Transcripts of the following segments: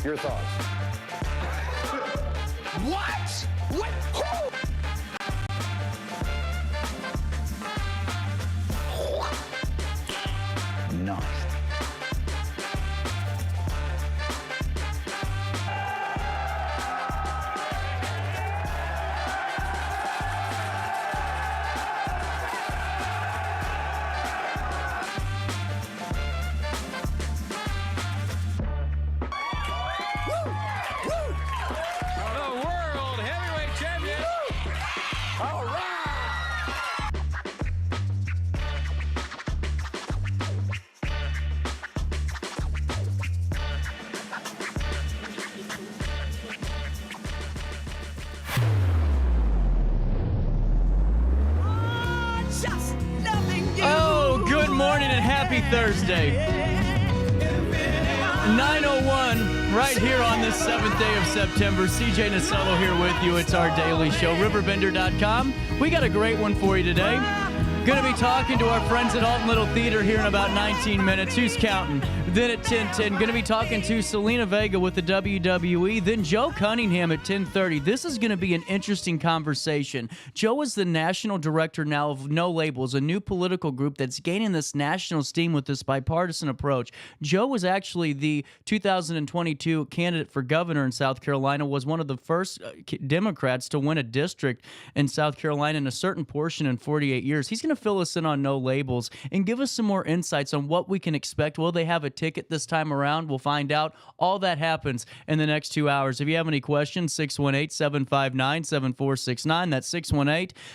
Your thoughts? What? What? Who? Nice. Thursday, 9:01, right here on this 7th day of September. CJ Nasello here with you. It's our daily show, RiverBender.com. We got a great one for you today. Going to be talking to our friends at Alton Little Theater here in about 19 minutes. Who's counting? Then at 10:10, going to be talking to Zelina Vega with the WWE. Then Joe Cunningham at 10:30. This is going to be an interesting conversation. Joe is the national director now of No Labels, a new political group that's gaining this national steam with this bipartisan approach. Joe was actually the 2022 candidate for governor in South Carolina, was one of the first Democrats to win a district in South Carolina in a certain portion in 48 years. He's going to fill us in on No Labels and give us some more insights on what we can expect. Will they have a ticket this time around? We'll find out. All that happens in the next 2 hours. If you have any questions, 618-759-7469. That's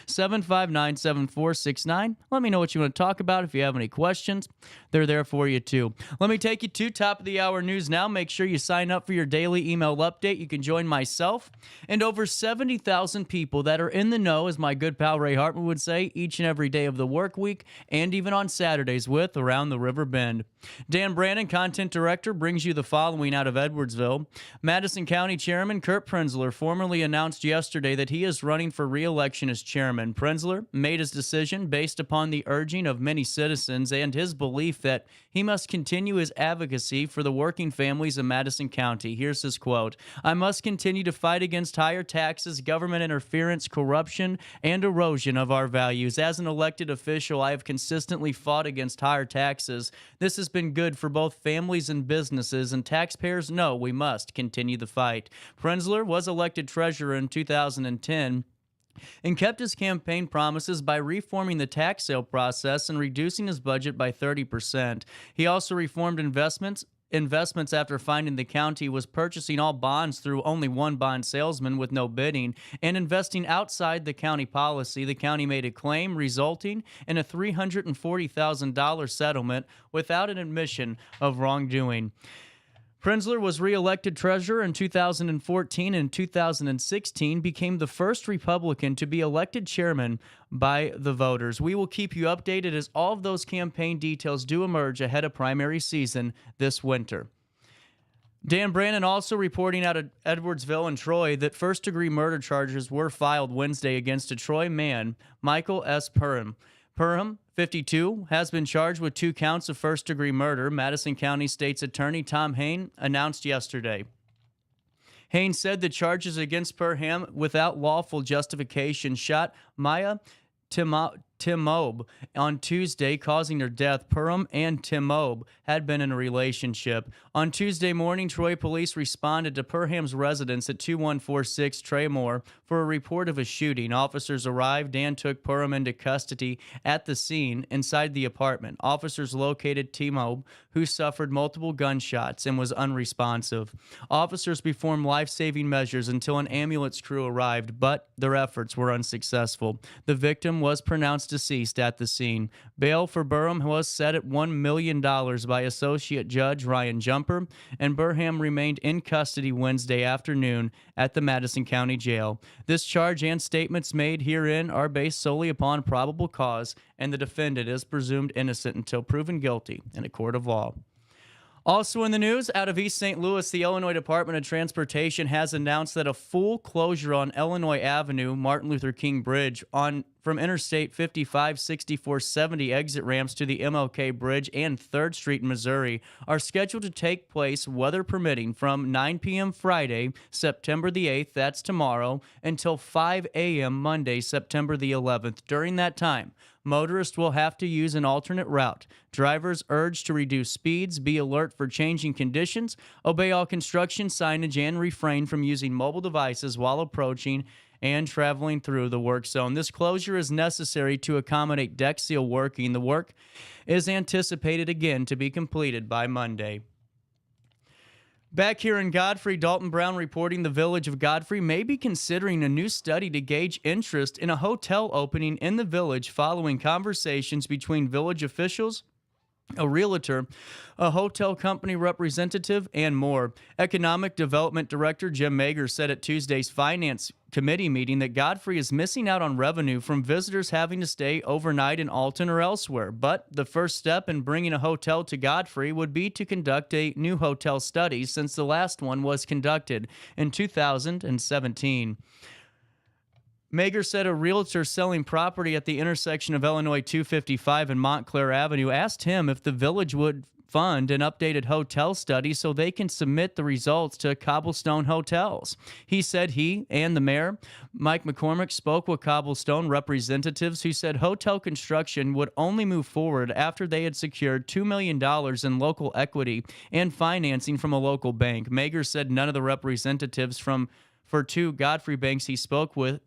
618-759-7469. Let me know what you want to talk about. If you have any questions, they're there for you too. Let me take you to top of the hour news now. Make sure you sign up for your daily email update. You can join myself and over 70,000 people that are in the know, as my good pal Ray Hartman would say, each and every day of the work week and even on Saturdays with Around the Riverbend. Dan Brannon, content director, brings you the following out of Edwardsville. Madison County Chairman Kurt Prenzler formally announced yesterday that he is running for re-election as chairman. Prenzler made his decision based upon the urging of many citizens and his belief that he must continue his advocacy for the working families of Madison County. Here's his quote: "I must continue to fight against higher taxes, government interference, corruption, and erosion of our values. As an elected official, I have consistently fought against higher taxes. This has been good for both families and businesses, and taxpayers know we must continue the fight." Prenzler was elected treasurer in 2010 and kept his campaign promises by reforming the tax sale process and reducing his budget by 30%. He also reformed investments after finding the county was purchasing all bonds through only one bond salesman with no bidding and investing outside the county policy. The county made a claim resulting in a $340,000 settlement without an admission of wrongdoing. Prenzler was re-elected treasurer in 2014 and 2016, became the first Republican to be elected chairman by the voters. We will keep you updated as all of those campaign details do emerge ahead of primary season this winter. Dan Brannon also reporting out of Edwardsville and Troy that first-degree murder charges were filed Wednesday against a Troy man, Michael S. Perham. Perham, 52, has been charged with 2 counts of first-degree murder, Madison County State's Attorney Tom Hain announced yesterday. Hain said the charges against Perham without lawful justification shot Maya Timobe on Tuesday, causing her death. Perham and Timobe had been in a relationship. On Tuesday morning, Troy police responded to Perham's residence at 2146 Traymore for a report of a shooting. Officers arrived and took Perham into custody at the scene inside the apartment. Officers located Timobe, who suffered multiple gunshots and was unresponsive. Officers performed life-saving measures until an ambulance crew arrived, but their efforts were unsuccessful. The victim was pronounced deceased at the scene. Bail for Perham was set at $1 million by Associate Judge Ryan Jumper, and Perham remained in custody Wednesday afternoon at the Madison County Jail. This charge and statements made herein are based solely upon probable cause, and the defendant is presumed innocent until proven guilty in a court of law. Also in the news, out of East St. Louis, the Illinois Department of Transportation has announced that a full closure on Illinois Avenue, Martin Luther King Bridge, on from Interstate 55, 64, 70 exit ramps to the MLK Bridge and 3rd Street in Missouri are scheduled to take place, weather permitting, from 9 p.m. Friday, September the 8th, that's tomorrow, until 5 a.m. Monday, September the 11th. During that time, motorists will have to use an alternate route. Drivers urged to reduce speeds, be alert for changing conditions, obey all construction signage, and refrain from using mobile devices while approaching and traveling through the work zone. This closure is necessary to accommodate deck seal working. The work is anticipated again to be completed by Monday. Back here in Godfrey, Dalton Brown reporting the village of Godfrey may be considering a new study to gauge interest in a hotel opening in the village following conversations between village officials, a realtor, a hotel company representative, and more. Economic Development Director Jim Mager said at Tuesday's Finance Committee meeting that Godfrey is missing out on revenue from visitors having to stay overnight in Alton or elsewhere. But the first step in bringing a hotel to Godfrey would be to conduct a new hotel study, since the last one was conducted in 2017. Mager said a realtor selling property at the intersection of Illinois 255 and Montclair Avenue asked him if the village would fund an updated hotel study so they can submit the results to Cobblestone Hotels. He said he and the mayor, Mike McCormick, spoke with Cobblestone representatives who said hotel construction would only move forward after they had secured $2 million in local equity and financing from a local bank. Mager said none of the representatives for two Godfrey banks he spoke with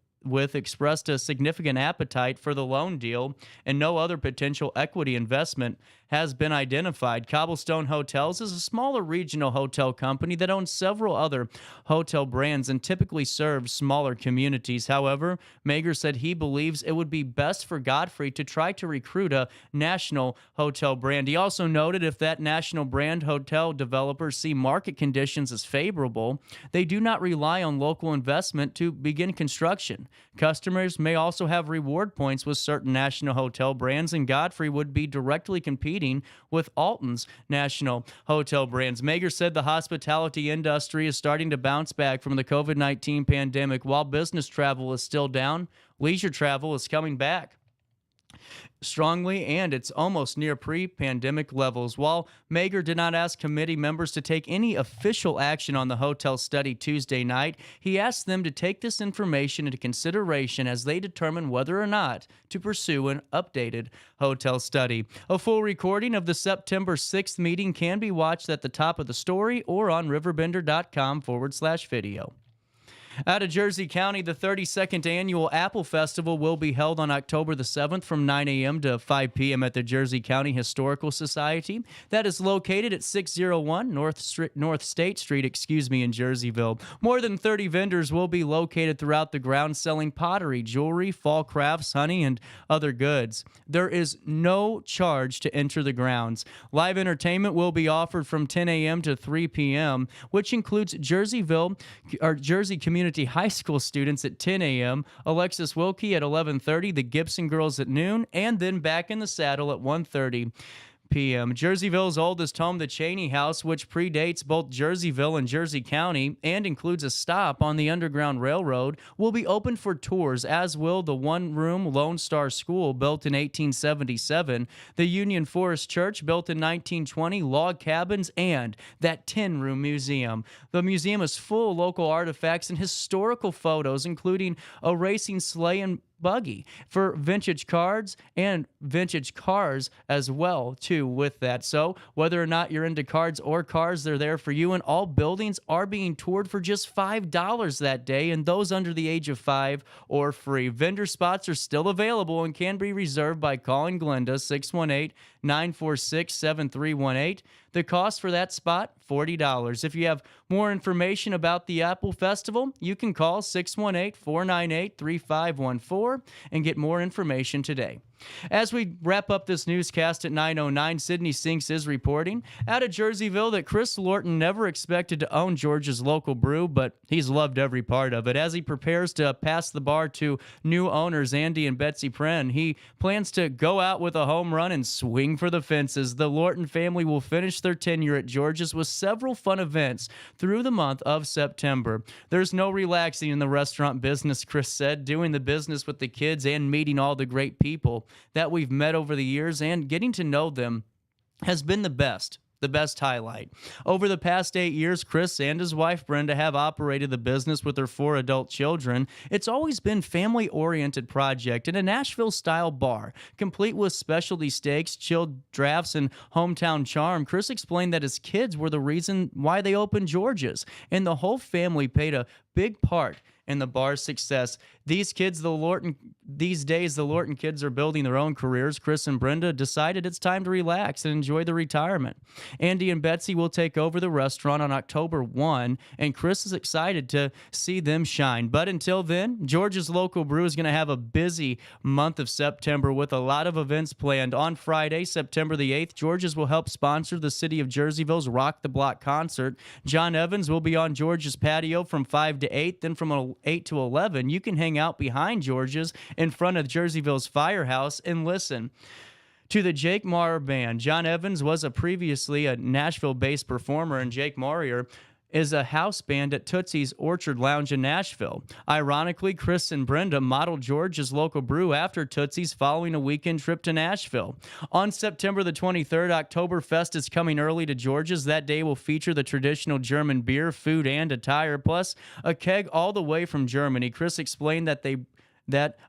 expressed a significant appetite for the loan deal, and no other potential equity investment has been identified. Cobblestone Hotels is a smaller regional hotel company that owns several other hotel brands and typically serves smaller communities. However, Mager said he believes it would be best for Godfrey to try to recruit a national hotel brand. He also noted if that national brand hotel developers see market conditions as favorable, they do not rely on local investment to begin construction. Customers may also have reward points with certain national hotel brands, and Godfrey would be directly competing with Alton's national hotel brands. Mager said the hospitality industry is starting to bounce back from the COVID-19 pandemic. While business travel is still down, leisure travel is coming back strongly, and it's almost near pre-pandemic levels. While Mager did not ask committee members to take any official action on the hotel study Tuesday night, he asked them to take this information into consideration as they determine whether or not to pursue an updated hotel study. A full recording of the September 6th meeting can be watched at the top of the story or on RiverBender.com/video. Out of Jersey County, the 32nd Annual Apple Festival will be held on October the 7th from 9 a.m. to 5 p.m. at the Jersey County Historical Society. That is located at 601 North State Street, in Jerseyville. More than 30 vendors will be located throughout the grounds selling pottery, jewelry, fall crafts, honey, and other goods. There is no charge to enter the grounds. Live entertainment will be offered from 10 a.m. to 3 p.m., which includes Jersey Community High School students at 10 a.m., Alexis Wilkie at 11:30, the Gibson Girls at noon, and then Back in the Saddle at 1:30 p.m. Jerseyville's oldest home, the Cheney House, which predates both Jerseyville and Jersey County and includes a stop on the Underground Railroad, will be open for tours, as will the one-room Lone Star School built in 1877, the Union Forest Church built in 1920, log cabins, and that 10-room museum. The museum is full of local artifacts and historical photos, including a racing sleigh and buggy for vintage cars and vintage cars as well too with that. So whether or not you're into cards or cars, they're there for you, and all buildings are being toured for just $5 that day, and those under the age of 5 are free. Vendor spots are still available and can be reserved by calling Glenda 618-946-7318. The cost for that spot, $40. If you have more information about the Apple Festival, you can call 618-498-3514 and get more information today. As we wrap up this newscast at 9:09, Sydney Sinks is reporting out of Jerseyville that Chris Lorton never expected to own Georgia's local brew, but he's loved every part of it. As he prepares to pass the bar to new owners Andy and Betsy Pren, he plans to go out with a home run and swing for the fences. The Lorton family will finish their tenure at Georgia's with several fun events through the month of September. There's no relaxing in the restaurant business, Chris said. Doing the business with the kids and meeting all the great people that we've met over the years and getting to know them has been the best highlight. Over the past 8 years, Chris and his wife Brenda have operated the business with their 4 adult children. It's always been family-oriented project in a Nashville-style bar, complete with specialty steaks, chilled drafts, and hometown charm. Chris explained that his kids were the reason why they opened Georgia's, and the whole family played a big part in the bar's success. These days, the Lorton kids are building their own careers. Chris and Brenda decided it's time to relax and enjoy the retirement. Andy and Betsy will take over the restaurant on October 1, and Chris is excited to see them shine. But until then, Georgia's local brew is going to have a busy month of September with a lot of events planned. On Friday, September the 8th, Georgia's will help sponsor the city of Jerseyville's Rock the Block concert. John Evans will be on Georgia's patio from 5 to 8, then from 8 to 11, you can hang out behind Georgia's in front of Jerseyville's Firehouse and listen to the Jake Maurer Band. John Evans was previously a Nashville-based performer, and Jake Maurer is a house band at Tootsie's Orchard Lounge in Nashville. Ironically, Chris and Brenda modeled Georgia's local brew after Tootsie's following a weekend trip to Nashville. On September the 23rd, Oktoberfest is coming early to Georgia's. That day will feature the traditional German beer, food, and attire, plus a keg all the way from Germany. Chris explained that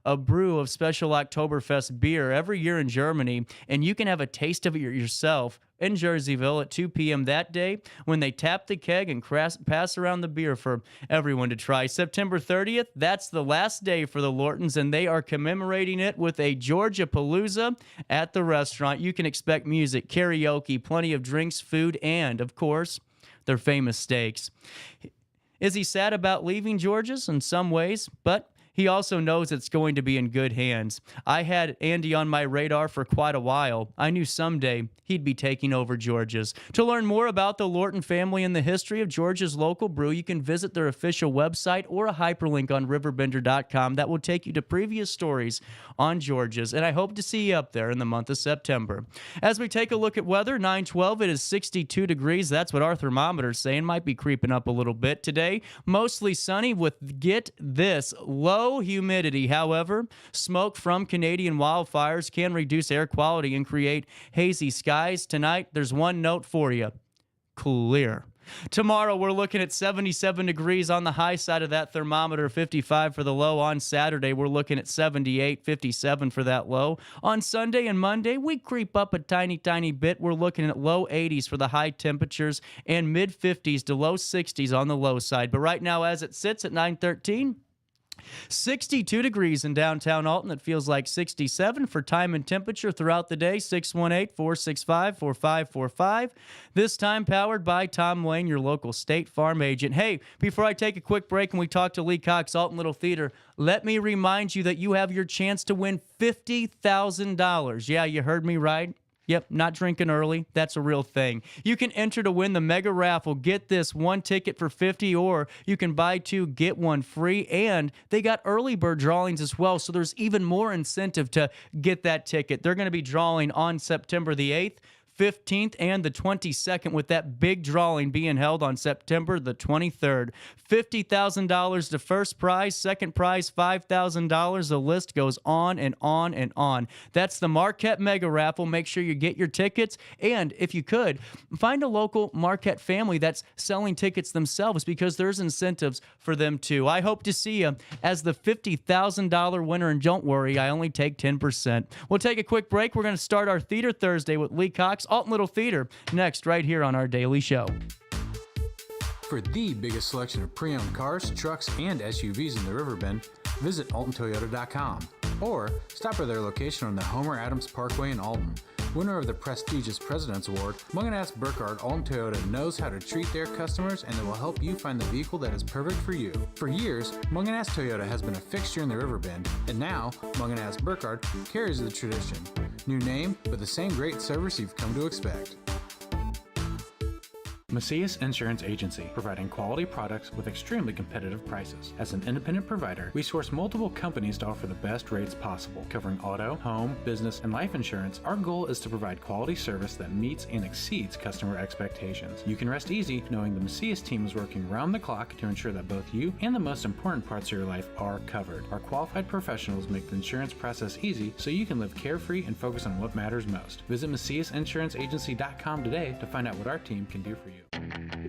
a brew of special Oktoberfest beer every year in Germany, and you can have a taste of it yourself in Jerseyville at 2 p.m. that day when they tap the keg and pass around the beer for everyone to try. September 30th, that's the last day for the Lortons, and they are commemorating it with a Georgia Palooza at the restaurant. You can expect music, karaoke, plenty of drinks, food, and, of course, their famous steaks. Is he sad about leaving Georgia's? In some ways, but he also knows it's going to be in good hands. I had Andy on my radar for quite a while. I knew someday he'd be taking over Georgia's. To learn more about the Lorton family and the history of Georgia's local brew, you can visit their official website or a hyperlink on RiverBender.com that will take you to previous stories on Georgia's, and I hope to see you up there in the month of September. As we take a look at weather, 9/12, it is 62 degrees. That's what our thermometer's saying. Might be creeping up a little bit today. Mostly sunny with, get this, low humidity. However, smoke from Canadian wildfires can reduce air quality and create hazy skies. Tonight, there's one note for you: clear. Tomorrow, we're looking at 77 degrees on the high side of that thermometer, 55 for the low. On Saturday, we're looking at 78, 57 for that low. On Sunday and Monday, we creep up a tiny bit. We're looking at low 80s for the high temperatures and mid 50s to low 60s on the low side. But right now, as it sits at 9:13, 62 degrees in downtown Alton. It feels like 67 for time and temperature throughout the day. 618-465-4545. This time powered by Tom Lane, your local State Farm agent. Hey, before I take a quick break and we talk to Lee Cox, Alton Little Theater, let me remind you that you have your chance to win $50,000. Yeah, you heard me right. Yep, not drinking early. That's a real thing. You can enter to win the mega raffle. Get this, 1 ticket for $50, or you can buy 2, get 1 free. And they got early bird drawings as well, so there's even more incentive to get that ticket. They're going to be drawing on September the 8th. 15th and the 22nd, with that big drawing being held on September the 23rd. $50,000 to first prize, second prize $5,000. The list goes on and on and on. That's the Marquette Mega Raffle. Make sure you get your tickets, and if you could, find a local Marquette family that's selling tickets themselves, because there's incentives for them too. I hope to see you as the $50,000 winner, and don't worry, I only take 10%. We'll take a quick break. We're going to start our Theater Thursday with Lee Cox, Alton Little Theater, next right here on our daily show. For the biggest selection of pre-owned cars, trucks, and SUVs in the Riverbend, visit AltonToyota.com or stop by their location on the Homer Adams Parkway in Alton. Winner of the prestigious President's Award, Munganast Burkhardt Alton Toyota knows how to treat their customers, and they will help you find the vehicle that is perfect for you. For years, Munganast Toyota has been a fixture in the Riverbend, and now Munganast Burkhardt carries the tradition. New name, but the same great service you've come to expect. Macias Insurance Agency, providing quality products with extremely competitive prices. As an independent provider, we source multiple companies to offer the best rates possible, covering auto, home, business, and life insurance. Our goal is to provide quality service that meets and exceeds customer expectations. You can rest easy knowing the Macias team is working round the clock to ensure that both you and the most important parts of your life are covered. Our qualified professionals make the insurance process easy so you can live carefree and focus on what matters most. Visit MaciasInsuranceAgency.com today to find out what our team can do for you.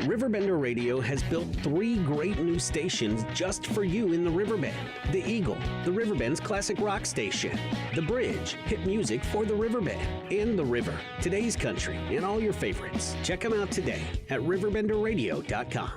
RiverBender Radio has built 3 great new stations just for you in the Riverbend. The Eagle, the Riverbend's classic rock station. The Bridge, hit music for the Riverbend. And The River, today's country, and all your favorites. Check them out today at RiverBenderRadio.com.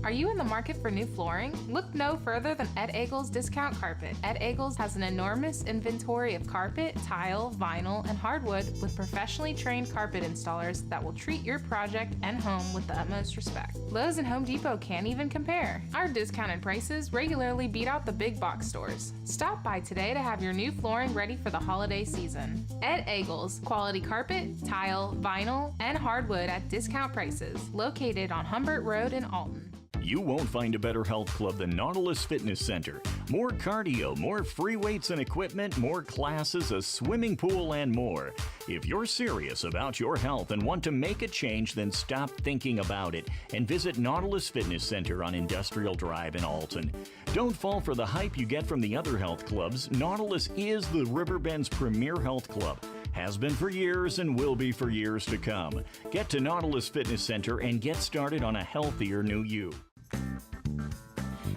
Are you in the market for new flooring? Look no further than Ed Eagles Discount Carpet. Ed Eagles has an enormous inventory of carpet, tile, vinyl, and hardwood with professionally trained carpet installers that will treat your project and home with the utmost respect. Lowe's and Home Depot can't even compare. Our discounted prices regularly beat out the big box stores. Stop by today to have your new flooring ready for the holiday season. Ed Eagles, quality carpet, tile, vinyl, and hardwood at discount prices, located on Humbert Road in Alton. You won't find a better health club than Nautilus Fitness Center. More cardio, more free weights and equipment, more classes, a swimming pool, and more. If you're serious about your health and want to make a change, then stop thinking about it and visit Nautilus Fitness Center on Industrial Drive in Alton. Don't fall for the hype you get from the other health clubs. Nautilus is the Riverbend's premier health club. Has been for years and will be for years to come. Get to Nautilus Fitness Center and get started on a healthier new you.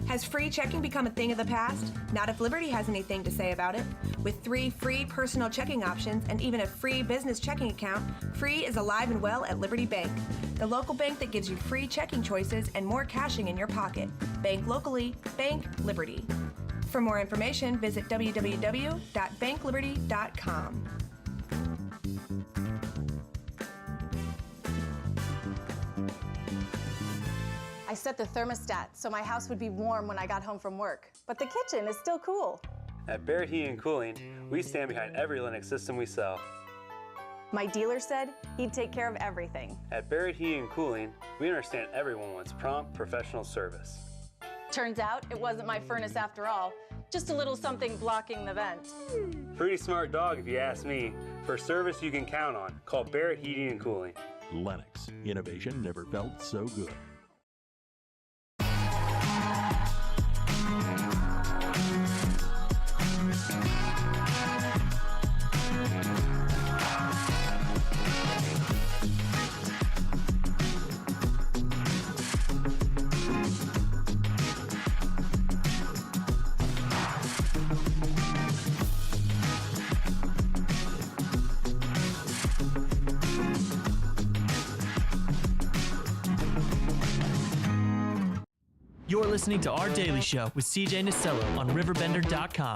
Has free checking become a thing of the past? Not if Liberty has anything to say about it. With 3 free personal checking options and even a free business checking account, free is alive and well at Liberty Bank, the local bank that gives you free checking choices and more cashing in your pocket. Bank locally, bank Liberty. For more information, visit www.bankliberty.com. I set the thermostat so my house would be warm when I got home from work, but the kitchen is still cool. At Barrett Heating and Cooling, we stand behind every Lennox system we sell. My dealer said he'd take care of everything. At Barrett Heating and Cooling, we understand everyone wants prompt, professional service. Turns out it wasn't my furnace after all, just a little something blocking the vent. Pretty smart dog if you ask me. For service you can count on, call Barrett Heating and Cooling. Lennox, innovation never felt so good. You're listening to Our Daily Show with CJ Nasello on RiverBender.com.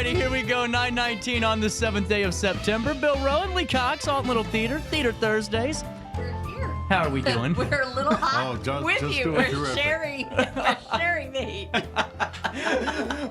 Here we go, 9:19 on the 7th day of September. Bill Rowan, Lee Cox, Alton Little Theater, Theater Thursdays. We're here. How are we doing? We're a little hot with just you. doing We're terrific. sharing the heat.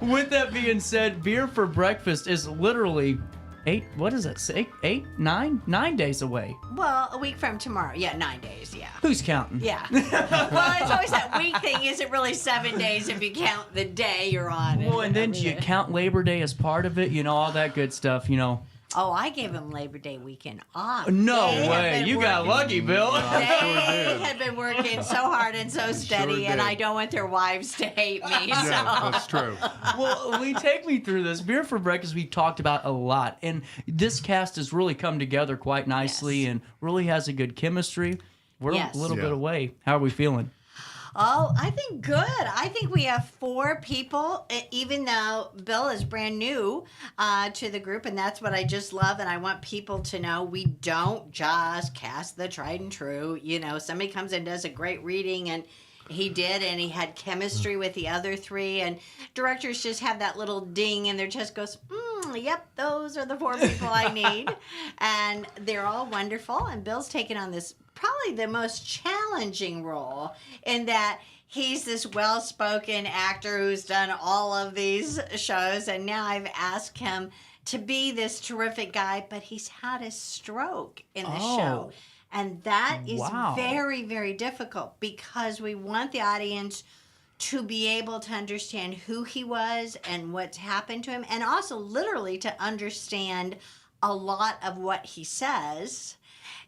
With that being said, beer for breakfast is literally 9 days away. Well, a week from tomorrow. Yeah, 9 days, yeah. Who's counting? Yeah. Well, it's always that week thing. Isn't really 7 days if you count the day you're on. Well, and then do you count Labor Day as part of it? You know, all that good stuff, you know. Oh, I gave him Labor Day weekend off. No They have way. been You got lucky, Bill. They had been working so hard and so steady, and I don't want their wives to hate me. Yeah, So. that's true. Well, Lee, take me through this. Beer for breakfast we've talked about a lot, and this cast has really come together quite nicely and really has a good chemistry. We're a little bit away. How are we feeling? Oh, I think good. I think we have 4 people, even though Bill is brand new to the group, and that's what I just love, and I want people to know we don't just cast the tried and true. You know, somebody comes and does a great reading, and he did, and he had chemistry with the other 3, and directors just have that little ding in their chest goes, yep, those are the 4 people I need, and they're all wonderful, and Bill's taken on this probably the most challenging role in that he's this well-spoken actor who's done all of these shows, and now I've asked him to be this terrific guy, but he's had a stroke in the show. And that is very, very difficult because we want the audience to be able to understand who he was and what's happened to him, and also literally to understand a lot of what he says,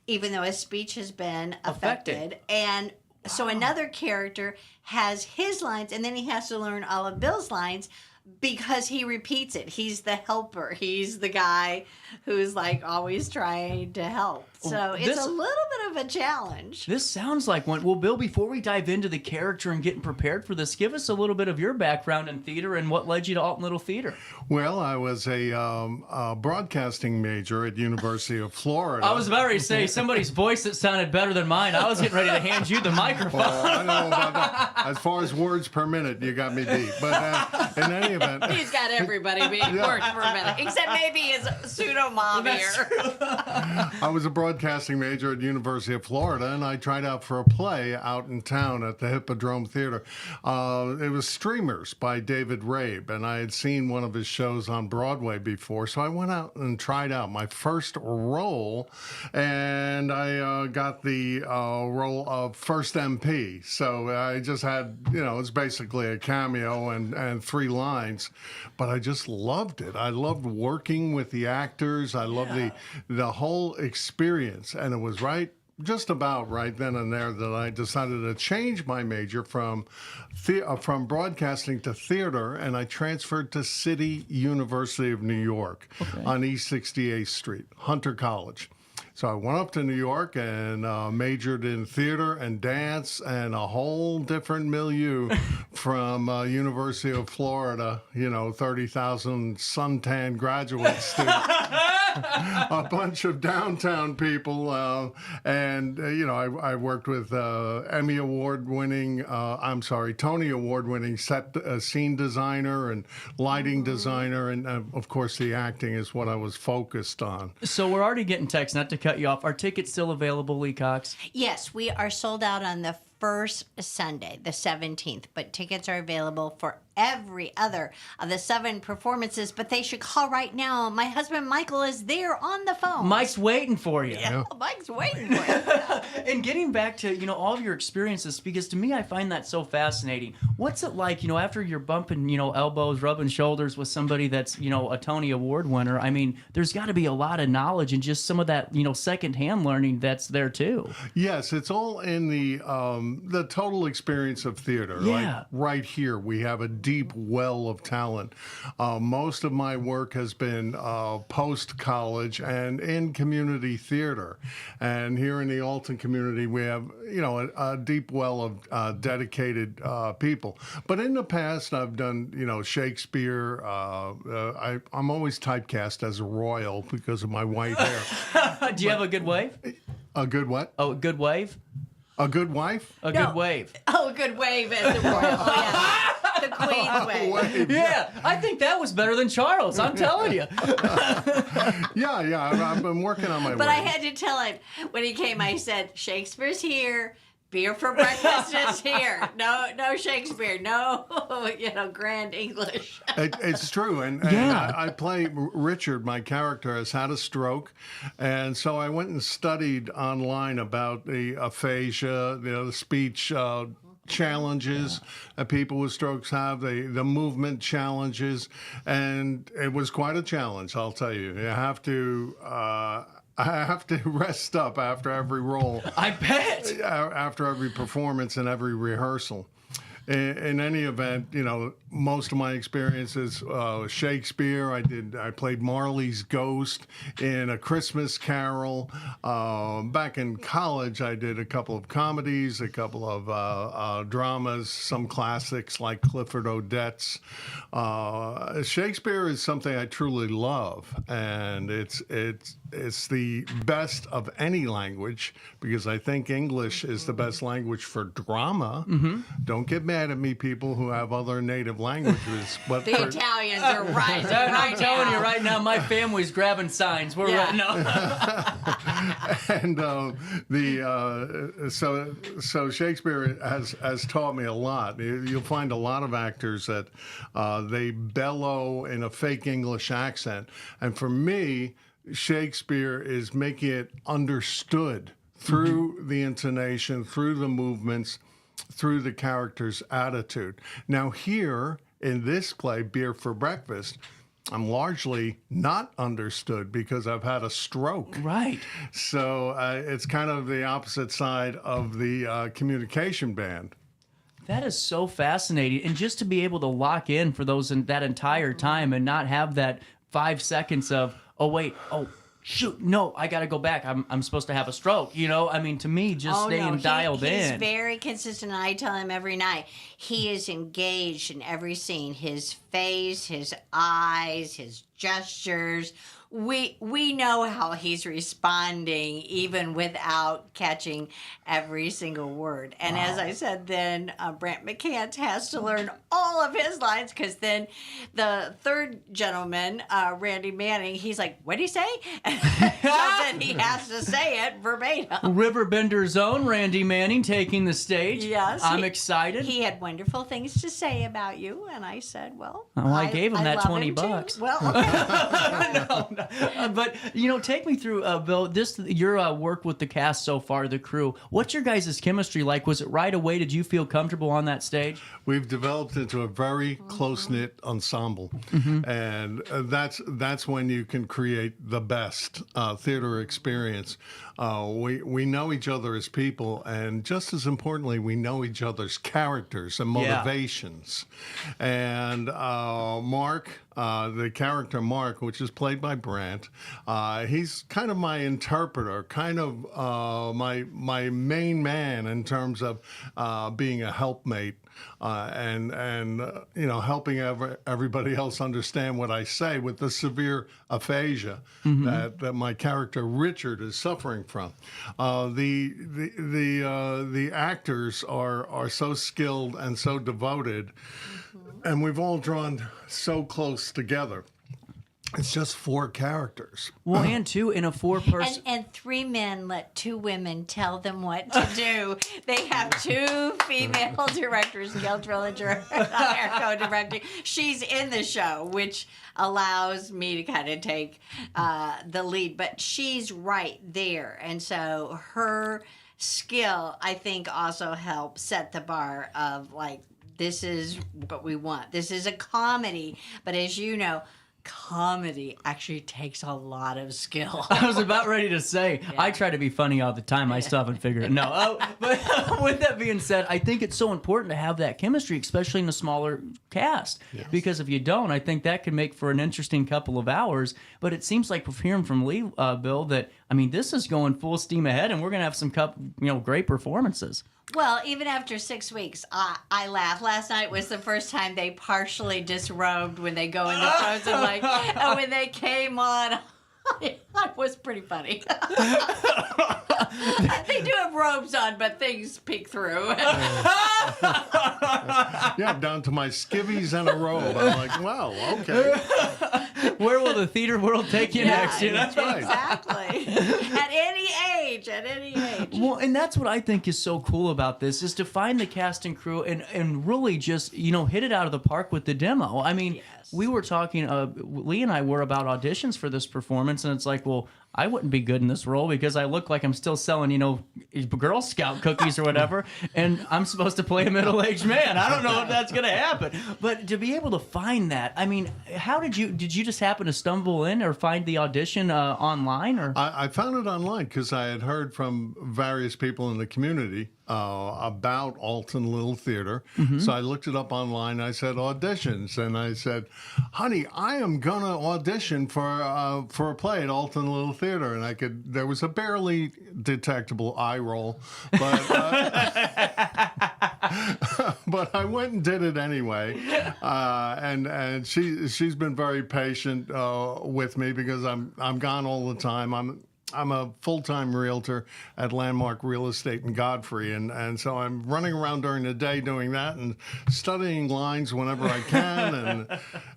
even though his speech has been affected. And so another character has his lines, and then he has to learn all of Bill's lines because he repeats it. He's the helper. He's the guy who's like always trying to help. So it's a little bit of a challenge. This sounds like one. Well, Bill, before we dive into the character and getting prepared for this, give us a little bit of your background in theater and what led you to Alton Little Theater. Well, I was a broadcasting major at University of Florida. I was about to say somebody's voice that sounded better than mine. I was getting ready to hand you the microphone. Well, I don't know about that. As far as words per minute, you got me beat. But in any event, he's got everybody being words per minute, except maybe his pseudo mom here. I was a broadcasting major at University of Florida, and I tried out for a play out in town at the Hippodrome Theater. It was Streamers by David Rabe, and I had seen one of his shows on Broadway before, so I went out and tried out my first role, and I got the role of first MP. So I just had, it's basically a cameo and 3 lines, but I just loved it. I loved working with the actors. I loved the whole experience, and it was just about right then and there that I decided to change my major from broadcasting to theater, and I transferred to City University of New York on East 68th Street, Hunter College. So I went up to New York and majored in theater and dance and a whole different milieu from University of Florida, 30,000 suntan graduate students. A bunch of downtown people, and I worked with Tony Award-winning scene designer and lighting designer, and of course the acting is what I was focused on. So we're already getting texts, not to cut you off. Are tickets still available, Lee Cox? Yes, we are sold out on the first Sunday, the 17th, but tickets are available for every other of the 7 performances, but they should call right now. My husband Michael is there on the phone. Mike's waiting for you. Yeah, Mike's waiting for you. And getting back to, all of your experiences, because to me, I find that so fascinating. What's it like, after you're bumping, elbows, rubbing shoulders with somebody that's, a Tony Award winner? I mean, there's got to be a lot of knowledge and just some of that, secondhand learning that's there too. Yes, it's all in the total experience of theater. Yeah. Like right here, we have a deep well of talent. Most of my work has been post-college and in community theater. And here in the Alton community, we have, a deep well of dedicated people. But in the past, I've done, Shakespeare. I'm always typecast as a royal because of my white hair. Do you have a good wave? A good what? Oh, a good wave? A good wife? Good wave. Oh, a good wave as a royal. Oh, yeah. the Queen's way. Yeah, I think that was better than Charles. I'm telling you. Yeah. I've been working on my But way. I had to tell him when he came. I said, "Shakespeare's here. Beer for breakfast is here. No Shakespeare. No, grand English." It's true, and I play Richard. My character has had a stroke, and so I went and studied online about the aphasia, the speech challenges that people with strokes have, the movement challenges, and it was quite a challenge. I'll tell you. I have to rest up after every role. I bet. After every performance and every rehearsal. In any event, most of my experiences, Shakespeare. I played Marley's ghost in A Christmas Carol. Back in college, I did a couple of comedies, a couple of dramas, some classics like Clifford Odets. Shakespeare is something I truly love, and it's the best of any language, because I think English is the best language for drama. Mm-hmm. Don't get mad at me, people who have other native languages. But The Italians are rising I'm right telling now. you right now, my family's grabbing signs. We're right now. And so Shakespeare has taught me a lot. You'll find a lot of actors that they bellow in a fake English accent, and for me, Shakespeare is making it understood through the intonation, through the movements, through the character's attitude. Now here in this play, Beer for Breakfast, I'm largely not understood because I've had a stroke. Right. So it's kind of the opposite side of the communication band. That is so fascinating. And just to be able to lock in for that entire time and not have that 5 seconds of, oh, wait, oh, shoot, no, I got to go back. I'm supposed to have a stroke. To me, just staying dialed in. He's very consistent. I tell him every night, he is engaged in every scene. His face, his eyes, his gestures. We know how he's responding even without catching every single word. And as I said, then Brent McCants has to learn all of his lines, because then the third gentleman, Randy Manning, he's like, "What'd he say?" So then he has to say it verbatim. Riverbender's own Randy Manning taking the stage. Yes. I'm excited. He had wonderful things to say about you, and I said, well, I gave him that love $20. him too. Well, okay. But take me through, Bill. Your work with the cast so far, the crew. What's your guys' chemistry like? Was it right away? Did you feel comfortable on that stage? We've developed into a very close-knit ensemble, and that's when you can create the best theater experience. We know each other as people, and just as importantly, we know each other's characters and motivations. And Mark, the character Mark, which is played by Brant, he's kind of my interpreter, kind of my main man in terms of being a helpmate. And helping everybody else understand what I say with the severe aphasia that my character Richard is suffering from. The actors are so skilled and so devoted, and we've all drawn so close together. It's just 4 characters. Well, and 2 in a 4-person. And 3 men let 2 women tell them what to do. They have 2 female directors, Gail Trillinger, our co-directing. She's in the show, which allows me to kind of take the lead. But she's right there. And so her skill, I think, also helps set the bar of, like, this is what we want. This is a comedy. But as you know, comedy actually takes a lot of skill. I was about ready to say, I try to be funny all the time. I still haven't figured it. No. But with that being said, I think it's so important to have that chemistry, especially in a smaller cast. Yes. Because if you don't, I think that could make for an interesting couple of hours. But it seems like we're hearing from Lee, Bill, that, this is going full steam ahead, and we're going to have some great performances. Well, even after 6 weeks, I laugh. Last night was the first time they partially disrobed when they go in the frozen lake. And when they came on, it was pretty funny. They do have robes on, but things peek through. Yeah, I'm down to my skivvies and a robe. I'm like, wow, okay. Where will the theater world take you next? You know? That's right. Exactly. At any age. Well, and that's what I think is so cool about this, is to find the cast and crew and really just, hit it out of the park with the demo. I mean, we were talking, Lee and I were about auditions for this performance, and it's like, well, I wouldn't be good in this role because I look like I'm still selling, Girl Scout cookies or whatever, and I'm supposed to play a middle-aged man. I don't know if that's going to happen. But to be able to find that, I mean, how did you just happen to stumble in or find the audition online? Or I found it online because I had heard from various people in the community about Alton Little Theater. Mm-hmm. So I looked it up online. I said auditions, and I said, honey, I am going to audition for a play at Alton Little Theater. And there was a barely detectable eye roll, but but I went and did it anyway. And she's been very patient with me because I'm gone all the time. I'm a full-time realtor at Landmark Real Estate in Godfrey, and so I'm running around during the day doing that and studying lines whenever I can. And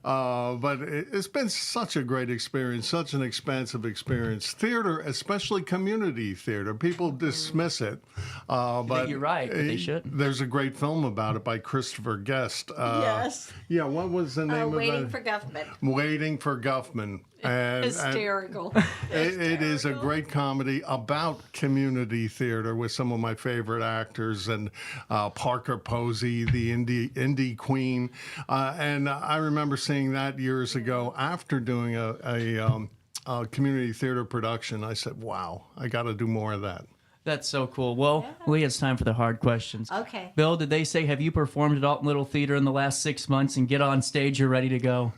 but it's been such a great experience, such an expansive experience. Theater, especially community theater, people dismiss it, but you're right, but they shouldn't. There's a great film about it by Christopher Guest. Yes. Yeah, what was the name of it? Waiting for Guffman. Waiting for Guffman. Hysterical. It is a great comedy about community theater with some of my favorite actors, and Parker Posey, the indie queen. And I remember seeing that years ago after doing a community theater production. I said, wow, I got to do more of that. That's so cool. Well, Lee, it's time for the hard questions. Okay. Bill, did they say, have you performed at Alton Little Theater in the last 6 months and get on stage, you're ready to go?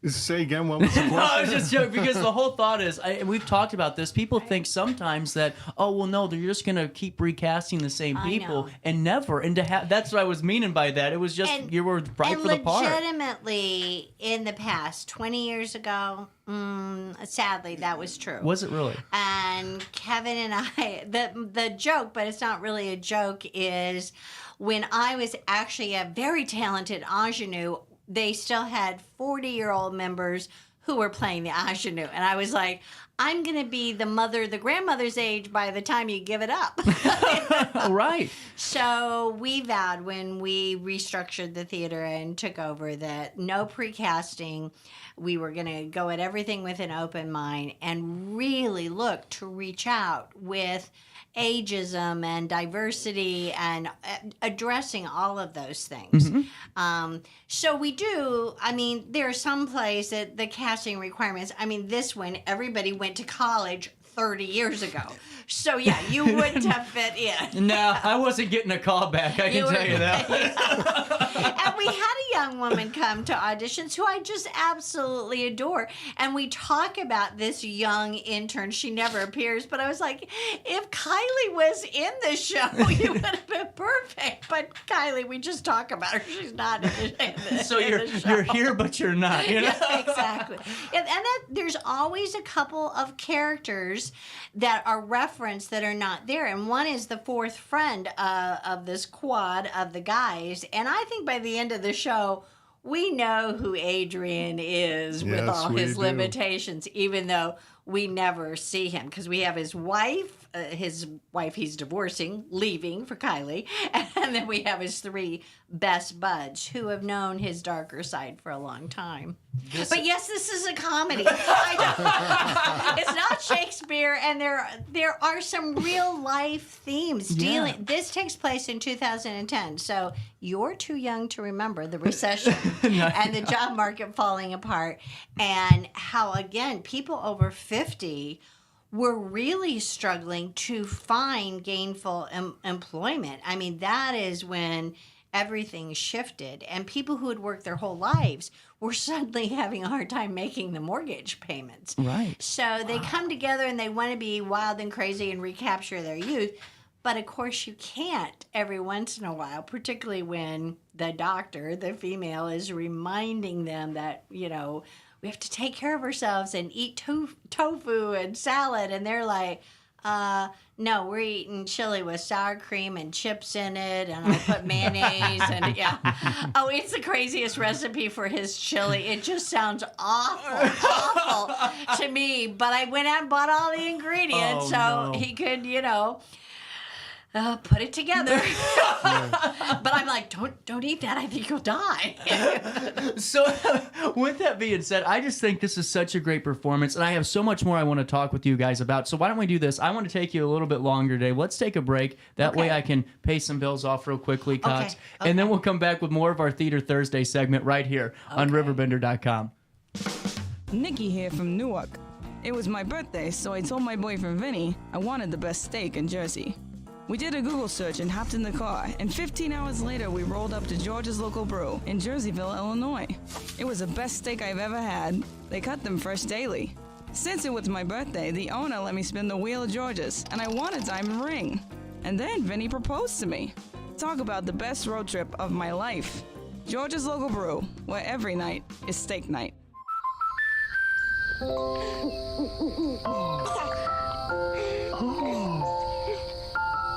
Say again, what was the question? I was just joking, because the whole thought is, we've talked about this, people think sometimes that, oh, well, no, they're just going to keep recasting the same people, and never, and that's what I was meaning by that. It was just, you were right for the part. Legitimately, in the past, 20 years ago, sadly, that was true. Was it really? And Kevin and I, the joke, but it's not really a joke, is when I was actually a very talented ingenue, they still had 40-year-old members who were playing the ingenue. And I was like, I'm going to be the grandmother's age by the time you give it up. Right. So we vowed when we restructured the theater and took over that no precasting. We were going to go at everything with an open mind and really look to reach out with ageism and diversity and addressing all of those things. Mm-hmm. So we do, there are some plays that the casting requirements, this one, everybody went to college 30 years ago. So yeah, you wouldn't have fit in. No, I wasn't getting a call back, I can tell you that. And we had a young woman come to auditions who I just absolutely adore. And we talk about this young intern. She never appears, but I was like, if Kylie was in the show, you would have been perfect. But Kylie, we just talk about her. She's not in the So you're here, but you're not. You know? Yeah, exactly. And there's always a couple of characters that are referenced that are not there. And one is the fourth friend of this quad of the guys. And I think by the end of the show, we know who Adrian is with all his limitations, even though we never see him, because we have his wife he's divorcing, leaving for Kylie, and then we have his three best buds who have known his darker side for a long time. But yes, this is a comedy. I know. It's not Shakespeare, and there are some real life themes dealing. This takes place in 2010, so you're too young to remember the recession and the job market falling apart, and how, again, people over 50 were really struggling to find gainful employment. That is when everything shifted, and people who had worked their whole lives were suddenly having a hard time making the mortgage payments. Right. So they come together and they want to be wild and crazy and recapture their youth. But of course you can't every once in a while, particularly when the doctor, the female, is reminding them that, we have to take care of ourselves and eat tofu and salad. And they're like, No, we're eating chili with sour cream and chips in it, and I put mayonnaise and yeah. Oh, it's the craziest recipe for his chili. It just sounds awful to me. But I went out and bought all the ingredients he could, put it together. But I'm like, don't eat that. I think you'll die. So with that being said, I just think this is such a great performance, and I have so much more I want to talk with you guys about. So why don't we do this? I want to take you a little bit longer today. Let's take a break. That way I can pay some bills off real quickly, Cox. And then we'll come back with more of our Theater Thursday segment right here on RiverBender.com. Nikki here from Newark. It was my birthday, so I told my boyfriend Vinny I wanted the best steak in Jersey. We did a Google search and hopped in the car, and 15 hours later we rolled up to George's Local Brew in Jerseyville, Illinois. It was the best steak I've ever had. They cut them fresh daily. Since it was my birthday, the owner let me spin the wheel of George's, and I won a diamond ring. And then Vinny proposed to me. Talk about the best road trip of my life. George's Local Brew, where every night is steak night.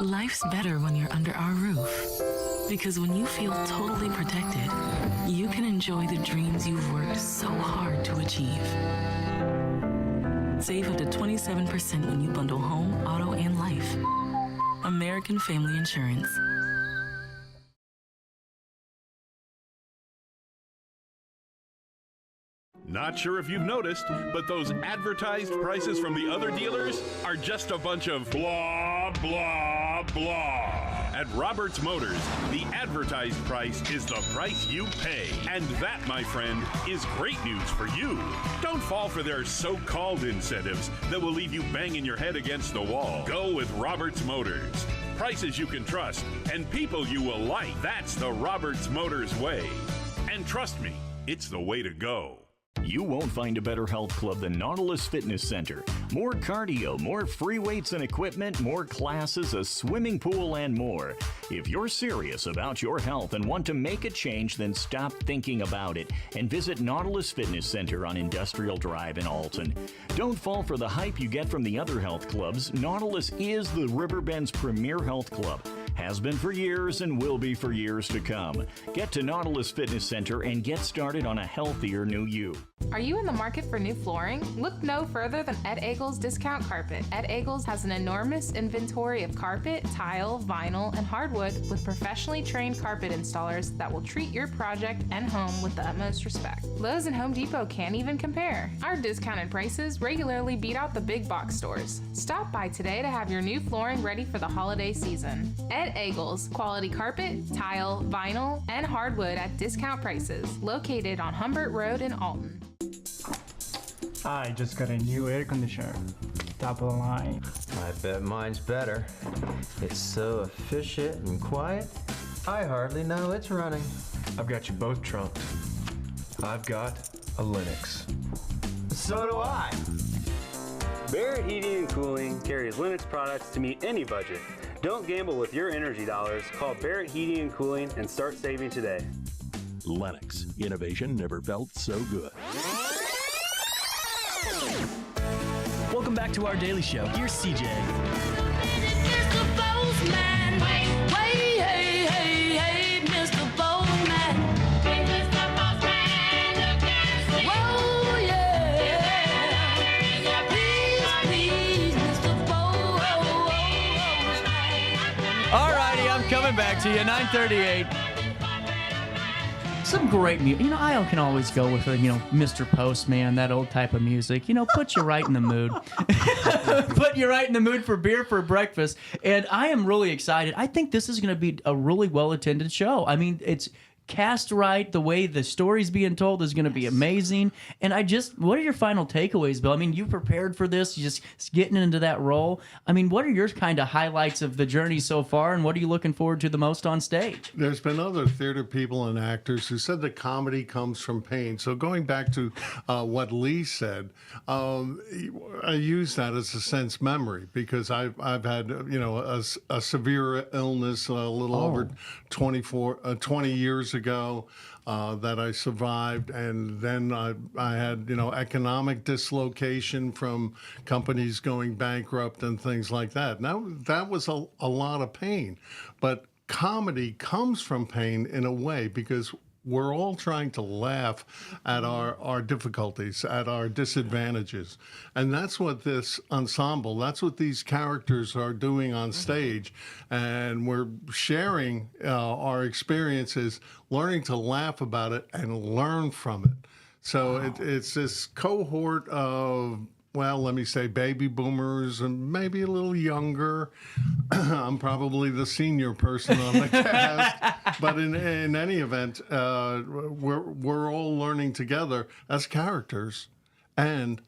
Life's better when you're under our roof. Because when you feel totally protected, you can enjoy the dreams you've worked so hard to achieve. Save up to 27% when you bundle home, auto, and life. American Family Insurance. Not sure if you've noticed, but those advertised prices from the other dealers are just a bunch of blah, blah, blah. At Roberts Motors, the advertised price is the price you pay. And that, my friend, is great news for you. Don't fall for their so-called incentives that will leave you banging your head against the wall. Go with Roberts Motors. Prices you can trust and people you will like. That's the Roberts Motors way. And trust me, it's the way to go. You won't find a better health club than Nautilus Fitness Center. More cardio, more free weights and equipment, more classes, a swimming pool, and more. If you're serious about your health and want to make a change, then stop thinking about it and visit Nautilus Fitness Center on Industrial Drive in Alton. Don't fall for the hype you get from the other health clubs. Nautilus is the Riverbend's premier health club. Has been for years and will be for years to come. Get to Nautilus Fitness Center and get started on a healthier new you. Are you in the market for new flooring? Look no further than Ed Eagles Discount Carpet. Ed Eagles has an enormous inventory of carpet, tile, vinyl, and hardwood with professionally trained carpet installers that will treat your project and home with the utmost respect. Lowe's and Home Depot can't even compare. Our discounted prices regularly beat out the big box stores. Stop by today to have your new flooring ready for the holiday season. Ed Eagles, quality carpet, tile, vinyl, and hardwood at discount prices, located on Humbert Road in Alton. I just got a new air conditioner, top of the line. I bet mine's better. It's so efficient and quiet, I hardly know it's running. I've got you both trunked. I've got a Linux. So do I. Barrett Heating and Cooling carries Linux products to meet any budget. Don't gamble with your energy dollars. Call Barrett Heating and Cooling and start saving today. Lennox. Innovation never felt so good. Welcome back to our daily show. Here's CJ. Alrighty, I'm coming back to you. 9:38. Some great music. I can always go with, Mr. Postman, that old type of music. Put you right in the mood. Put you right in the mood for beer for breakfast. And I am really excited. I think this is going to be a really well-attended show. I mean, it's cast right. The way the story's being told is going to be amazing. And what are your final takeaways, Bill? I mean, you prepared for this, you just getting into that role. I mean, what are your kind of highlights of the journey so far, and what are you looking forward to the most on stage? There's been other theater people and actors who said that comedy comes from pain. So going back to what Lee said, I use that as a sense memory because I've had a severe illness a little over 20 years years ago that I survived, and then I had, economic dislocation from companies going bankrupt and things like that. Now, that was a lot of pain, but comedy comes from pain in a way, because we're all trying to laugh at our difficulties, at our disadvantages. And that's what this ensemble, that's what these characters are doing on stage. And we're sharing our experiences, learning to laugh about it and learn from it. So it's this cohort of, well, let me say baby boomers and maybe a little younger. I'm probably the senior person on the cast. But in any event, we're all learning together as characters and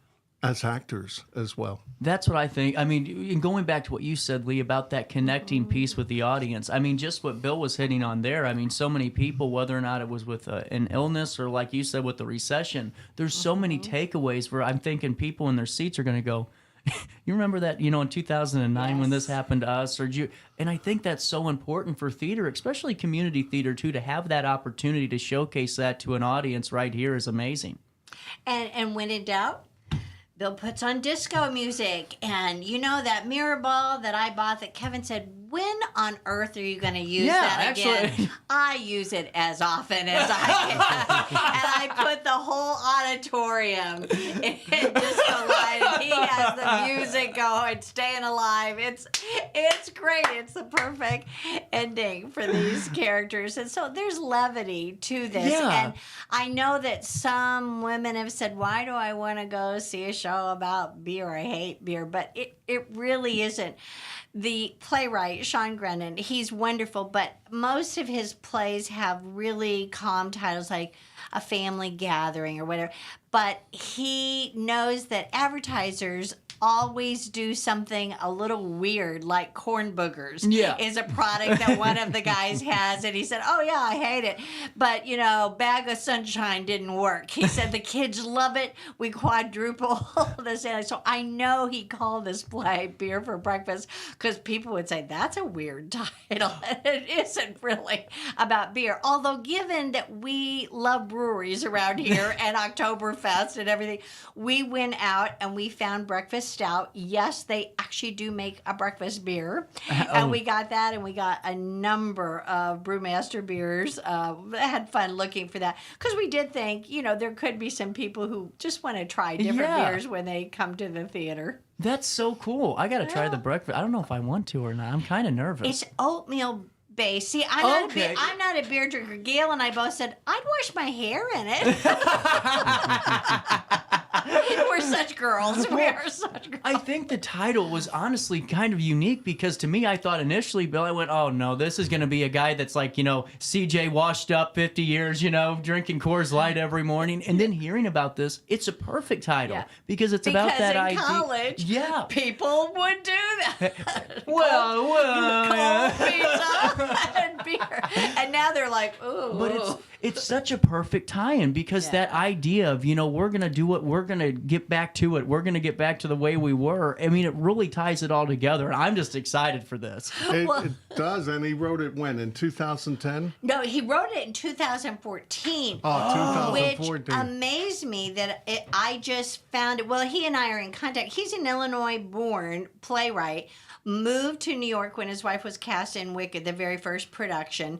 as actors as well. That's what I think. I mean, going back to what you said, Lee, about that connecting piece with the audience. I mean, just what Bill was hitting on there. I mean, so many people, whether or not it was with an illness or, like you said, with the recession, there's so many takeaways where I'm thinking people in their seats are going to go, you remember that, in 2009 when this happened to us? And I think that's so important for theater, especially community theater, too, to have that opportunity to showcase that to an audience right here is amazing. And when in doubt, Bill puts on disco music, and that mirror ball that I bought that Kevin said, when on earth are you going to use that again? Actually. I use it as often as I can. And I put the whole auditorium in disco light, and he has the music going, staying alive. It's great. It's the perfect ending for these characters. And so there's levity to this. Yeah. And I know that some women have said, why do I want to go see a show about beer? I hate beer. But it really isn't. The playwright, Sean Grennan, he's wonderful, but most of his plays have really calm titles like A Family Gathering or whatever. But he knows that advertisers always do something a little weird, like corn boogers is a product that one of the guys has, and he said, oh yeah, I hate it, but Bag of Sunshine didn't work. He said the kids love it, we quadruple this. So I know he called this play Beer for Breakfast because people would say that's a weird title, and it isn't really about beer, although given that we love breweries around here and Oktoberfest and everything, we went out and we found Breakfast Stout. Yes, they actually do make a breakfast beer. And we got that, and we got a number of Brewmaster beers. I had fun looking for that because we did think, there could be some people who just want to try different beers when they come to the theater. That's so cool. I got to try the breakfast. I don't know if I want to or not. I'm kind of nervous. It's oatmeal based. See, I'm not a beer drinker. Gail and I both said, I'd wash my hair in it. We're such girls. We are such girls. I think the title was honestly kind of unique because to me, I thought initially, Bill, I went, oh no, this is going to be a guy that's like, CJ washed up 50 years, drinking Coors Light every morning. And then hearing about this, it's a perfect title because it's about that idea. Because in college, people would do that. Well. Cold pizza and beer. And now they're like, ooh. But it's such a perfect tie-in because that idea of, we're going to do it, we're going to get back to it, we're going to get back to the way we were. I mean, it really ties it all together. And I'm just excited for this. It does. And he wrote it when? In 2010? No, he wrote it in 2014. Oh, 2014. Which amazed me that I just found it. Well, he and I are in contact. He's an Illinois-born playwright. Moved to New York when his wife was cast in Wicked, the very first production.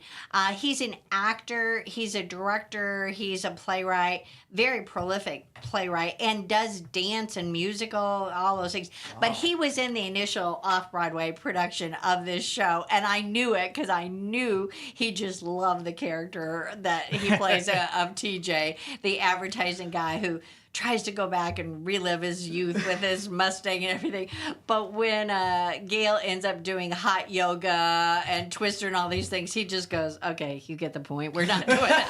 He's an actor, he's a director, he's a playwright, very prolific playwright, and does dance and musical, all those things. But he was in the initial off-Broadway production of this show, and I knew it because I knew he just loved the character that he plays of TJ, the advertising guy who tries to go back and relive his youth with his Mustang and everything. But when Gail ends up doing hot yoga and Twister and all these things, he just goes, okay, you get the point. We're not doing it.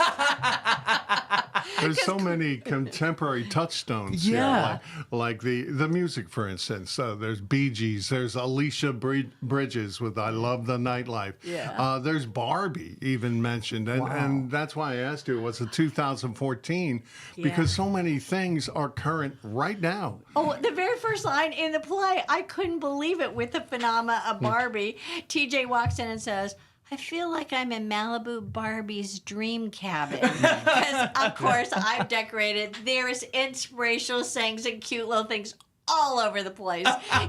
There's so many contemporary touchstones here, like the music, for instance. There's Bee Gees. There's Alicia Bridges with I Love the Nightlife. Yeah. There's Barbie even mentioned. And that's why I asked you, was it 2014? Because so many things are current right now. Oh, the very first line in the play, I couldn't believe it with the phenomena of Barbie. TJ walks in and says, I feel like I'm in Malibu Barbie's dream cabin. Because, of course, I've decorated. There's inspirational sayings and cute little things all over the place.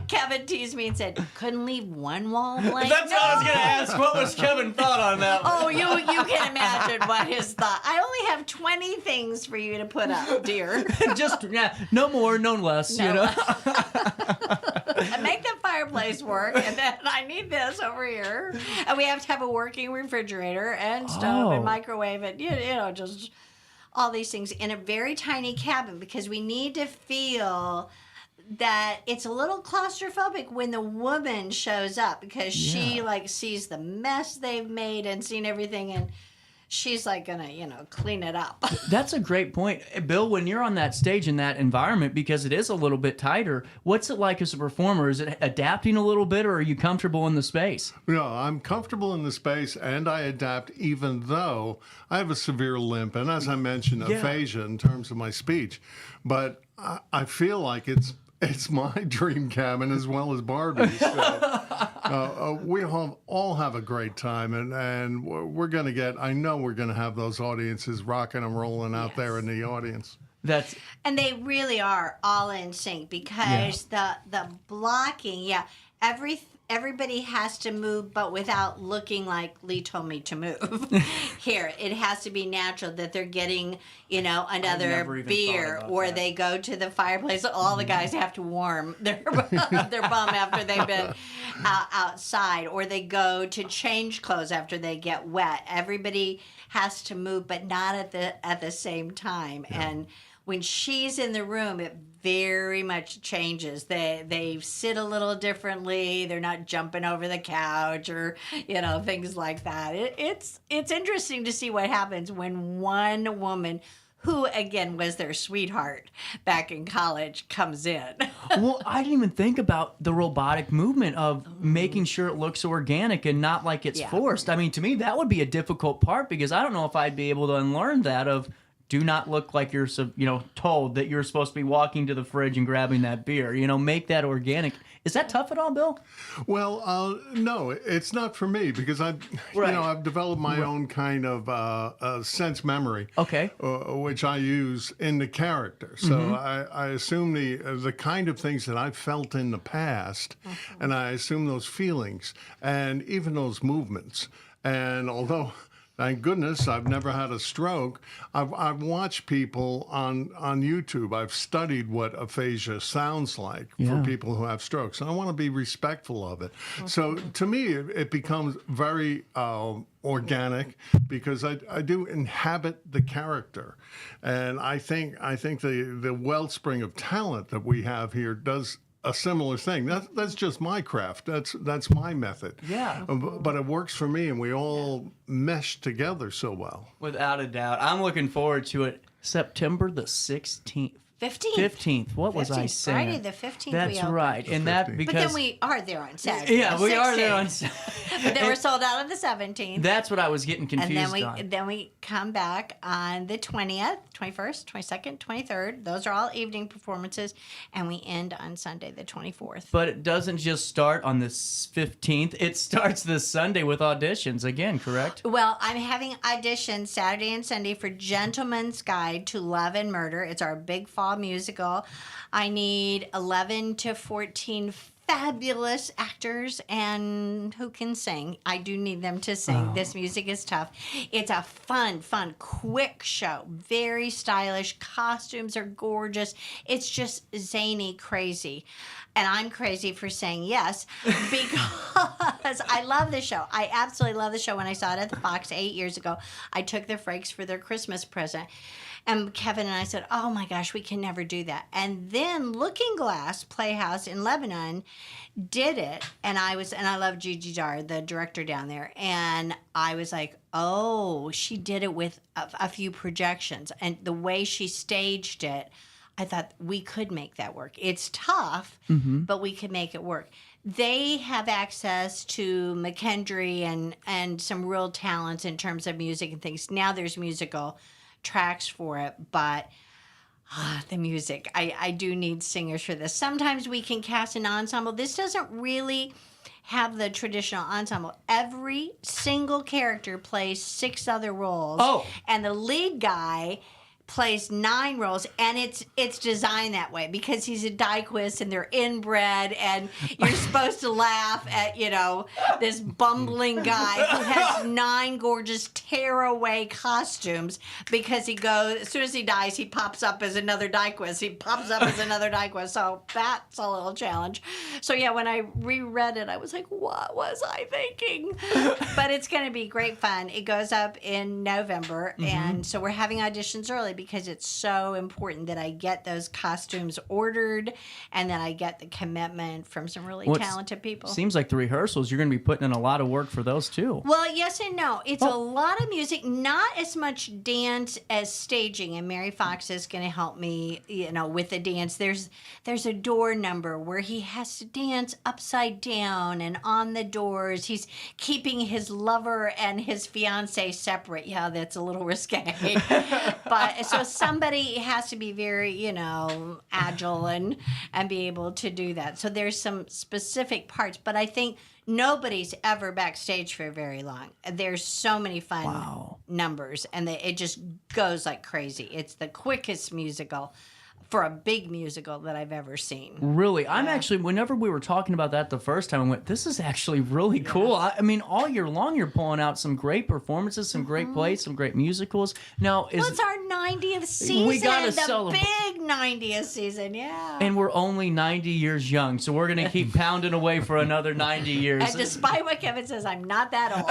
Kevin teased me and said, couldn't leave one wall blank. That's what I was going to ask. What was Kevin thought on that one? Oh, you can imagine what his thought. I only have 20 things for you to put up, dear. Just, no more, no less, you know. And make the fireplace work, and then I need this over here. And we have to have a working refrigerator and stove and microwave and, you know, just all these things in a very tiny cabin because we need to feel that it's a little claustrophobic when the woman shows up because she like sees the mess they've made and seen everything, and she's like gonna, you know, clean it up. That's a great point. Bill, when you're on that stage in that environment, because it is a little bit tighter, what's it like as a performer? Is it adapting a little bit, or are you comfortable in the space? No, I'm comfortable in the space, and I adapt even though I have a severe limp, and as I mentioned, aphasia in terms of my speech. But I feel like it's my dream cabin as well as Barbie's. So, we all have a great time, and we're going to get, I know we're going to have those audiences rocking and rolling out there in the audience. And they really are all in sync because the blocking, everybody has to move, but without looking like Lee told me to move. Here, it has to be natural that they're getting, you know, another beer, or they go to the fireplace. All the guys have to warm their bum after they've been outside, or they go to change clothes after they get wet. Everybody has to move, but not at the same time. And when she's in the room, it very much changes. They sit a little differently. They're not jumping over the couch or, you know, things like that. It's interesting to see what happens when one woman, who again was their sweetheart back in college, comes in. Well, I didn't even think about the robotic movement of making sure it looks organic and not like it's forced. I mean, to me, that would be a difficult part because I don't know if I'd be able to unlearn that of do not look like you're, you know, told that you're supposed to be walking to the fridge and grabbing that beer. You know, make that organic. Is that tough at all, Bill? Well, no, it's not for me because I've developed my own kind of sense memory. Okay. Which I use in the character. So I assume the kind of things that I've felt in the past, and I assume those feelings and even those movements. And although, thank goodness, I've never had a stroke. I've watched people on YouTube. I've studied what aphasia sounds like for people who have strokes. And I want to be respectful of it. So to me, it becomes very organic because I do inhabit the character. And I think the wellspring of talent that we have here does a similar thing. That's just my craft. That's my method. Yeah. But it works for me, and we all mesh together so well. Without a doubt. I'm looking forward to it. September the 16th. 15th. What was I saying? Friday the 15th. That's right. And that because. But then we are there on Saturday. Yeah, we are there on Saturday. But then we're sold out on the 17th. That's what I was getting confused on. And then we come back on the 20th, 21st, 22nd, 23rd. Those are all evening performances. And we end on Sunday the 24th. But it doesn't just start on the 15th. It starts this Sunday with auditions again, correct? Well, I'm having auditions Saturday and Sunday for Gentleman's Guide to Love and Murder. It's our big fall musical. I need 11 to 14 fabulous actors and who can sing. I do need them to sing. This music is tough. It's a fun, quick show. Very stylish. Costumes are gorgeous. It's just zany crazy. And I'm crazy for saying yes because I love the show. I absolutely love the show. When I saw it at the Fox 8 years ago, I took the Frakes for their Christmas present. And Kevin and I said, oh my gosh, we can never do that. And then Looking Glass Playhouse in Lebanon did it. And I love Gigi Dar, the director down there. And I was like, oh, she did it with a few projections. And the way she staged it, I thought we could make that work. It's tough, but we could make it work. They have access to McKendry and some real talents in terms of music and things. Now there's musical tracks for it, but the music, I do need singers for this. Sometimes we can cast an ensemble. This doesn't really have the traditional ensemble. Every single character plays 6 other roles. Oh. And the lead guy plays 9 roles, and it's designed that way because he's a Dyquist and they're inbred, and you're supposed to laugh at, you know, this bumbling guy who has 9 gorgeous tearaway costumes because he goes, as soon as he dies, he pops up as another Dyquist. He pops up as another Dyquist. So that's a little challenge. So yeah, when I reread it, I was like, what was I thinking? But it's going to be great fun. It goes up in November, and so we're having auditions early because it's so important that I get those costumes ordered and that I get the commitment from some really talented people. Seems like the rehearsals, you're going to be putting in a lot of work for those too. Well, yes and no. It's a lot of music, not as much dance as staging. And Mary Fox is going to help me, you know, with the dance. There's a door number where he has to dance upside down and on the doors. He's keeping his lover and his fiance separate. Yeah, that's a little risque. But so somebody has to be very, you know, agile and be able to do that. So there's some specific parts, but I think nobody's ever backstage for very long. There's so many fun numbers, and it just goes like crazy. It's the quickest musical for a big musical that I've ever seen. Really? I'm actually, whenever we were talking about that the first time, I went, this is actually really cool. I mean, all year long, you're pulling out some great performances, some great plays, some great musicals. Now, it's our 90th season. We gotta the celebrate. Big 90th season, yeah. And we're only 90 years young, so we're going to keep pounding away for another 90 years. And despite what Kevin says, I'm not that old.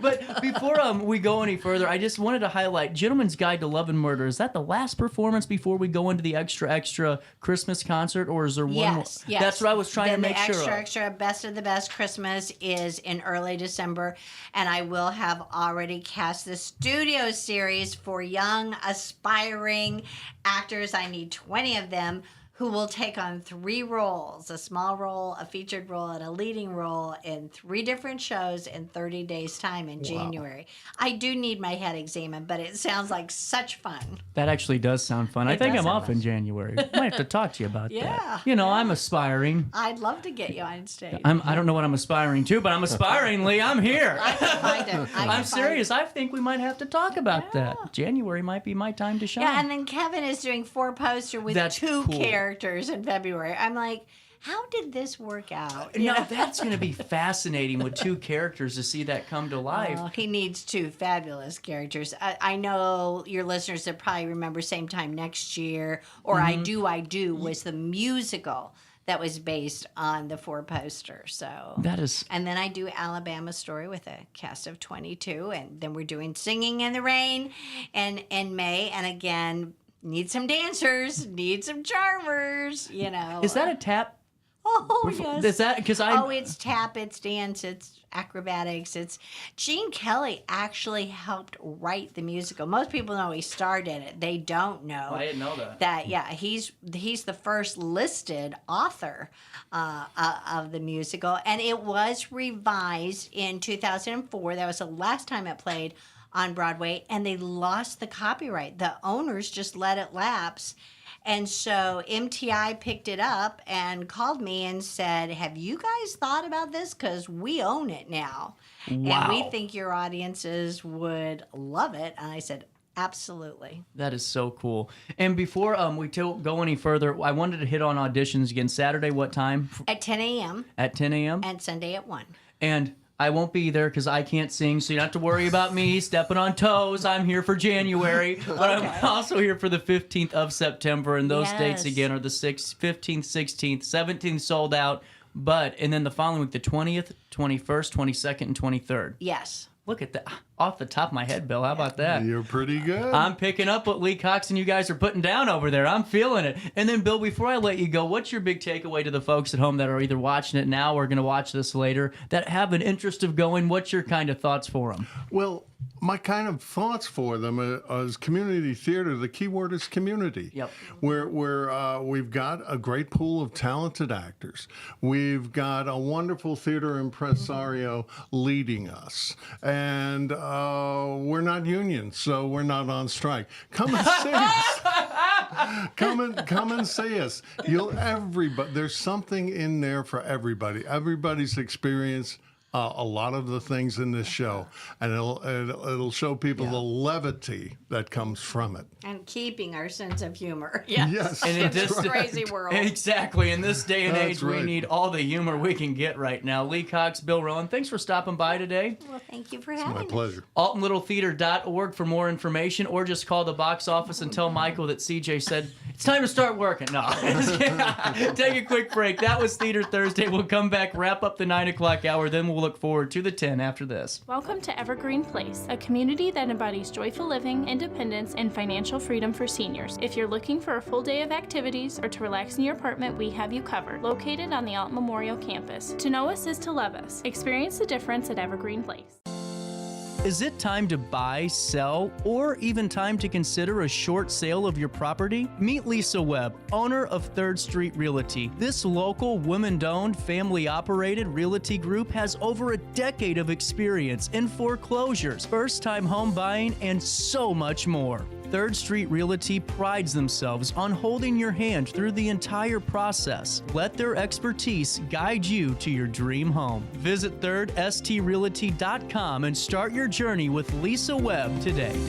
But before we go any further, I just wanted to highlight Gentleman's Guide to Love and Murder. Is that the last performance before we go into the extra Christmas concert, or is there one more? Yes. That's what I was trying to make sure of. The extra Best of the Best Christmas is in early December, and I will have already cast the studio series for young, aspiring actors. I need 20 of them who will take on 3 roles, a small role, a featured role, and a leading role in 3 different shows in 30 days' time in January. I do need my head examined, but it sounds like such fun. That actually does sound fun. I think I'm off in January. I might have to talk to you about that. You know, I'm aspiring. I'd love to get you on stage. I don't know what I'm aspiring to, but I'm aspiring, Lee. I'm here. I can find it. I'm serious. I think we might have to talk about that. January might be my time to shine. Yeah, and then Kevin is doing 4 posters with 2 characters in February. I'm like, how did this work out? You know, that's going to be fascinating with 2 characters to see that come to life. He needs 2 fabulous characters. I know your listeners that probably remember Same Time Next Year, or I Do was the musical that was based on the 4 posters. So that is, and then I do Alabama Story with a cast of 22, and then we're doing Singing in the Rain in May, and again, need some dancers, need some charmers, you know. Is that a tap? Oh, yes. Is that because it's tap, it's dance, it's acrobatics. It's Gene Kelly actually helped write the musical. Most people know he starred in it. They don't know. I didn't know that. He's the first listed author of the musical, and it was revised in 2004. That was the last time it played on Broadway, and they lost the copyright. The owners just let it lapse. And so MTI picked it up and called me and said, have you guys thought about this? Because we own it now. Wow. And we think your audiences would love it. And I said, absolutely. That is so cool. And before we go any further, I wanted to hit on auditions again. Saturday, what time? At 10 a.m. At 10 a.m.? And Sunday at 1. And I won't be there because I can't sing, so you don't have to worry about me stepping on toes. I'm here for January, but I'm also here for the 15th of September, and those dates again are the 6th, 15th, 16th, 17th sold out, and then the following week, the 20th, 21st, 22nd, and 23rd. Yes. Look at that. Off the top of my head, Bill. How about that? You're pretty good. I'm picking up what Lee Cox and you guys are putting down over there. I'm feeling it. And then, Bill, before I let you go, what's your big takeaway to the folks at home that are either watching it now or going to watch this later that have an interest of going? What's your kind of thoughts for them? Well, my kind of thoughts for them is community theater. The key word is community. Yep. We've got a great pool of talented actors. We've got a wonderful theater impresario leading us. And we're not union, so we're not on strike. Come and see us. Come and see us. Everybody. There's something in there for everybody. Everybody's experience a lot of the things in this show, and it'll show people the levity that comes from it. And keeping our sense of humor. Yes. And in this crazy world. Exactly. In this day and age, we right. need all the humor we can get right now. Lee Cox, Bill Rowan, thanks for stopping by today. Well, thank you for having me. My pleasure. AltonLittleTheater.org for more information, or just call the box office and tell Michael that CJ said, it's time to start working. No. Take a quick break. That was Theater Thursday. We'll come back, wrap up the 9 o'clock hour, then we'll look forward to the 10 after this. Welcome to Evergreen Place, a community that embodies joyful living, independence, and financial freedom for seniors. If you're looking for a full day of activities or to relax in your apartment, we have you covered. Located on the Alton Memorial campus. To know us is to love us. Experience the difference at Evergreen Place. Is it time to buy, sell, or even time to consider a short sale of your property? Meet Lisa Webb, owner of 3rd Street Realty. This local, women-owned, family-operated realty group has over a decade of experience in foreclosures, first-time home buying, and so much more. 3rd Street Realty prides themselves on holding your hand through the entire process. Let their expertise guide you to your dream home. Visit 3rdstrealty.com and start your journey with Lisa Webb today.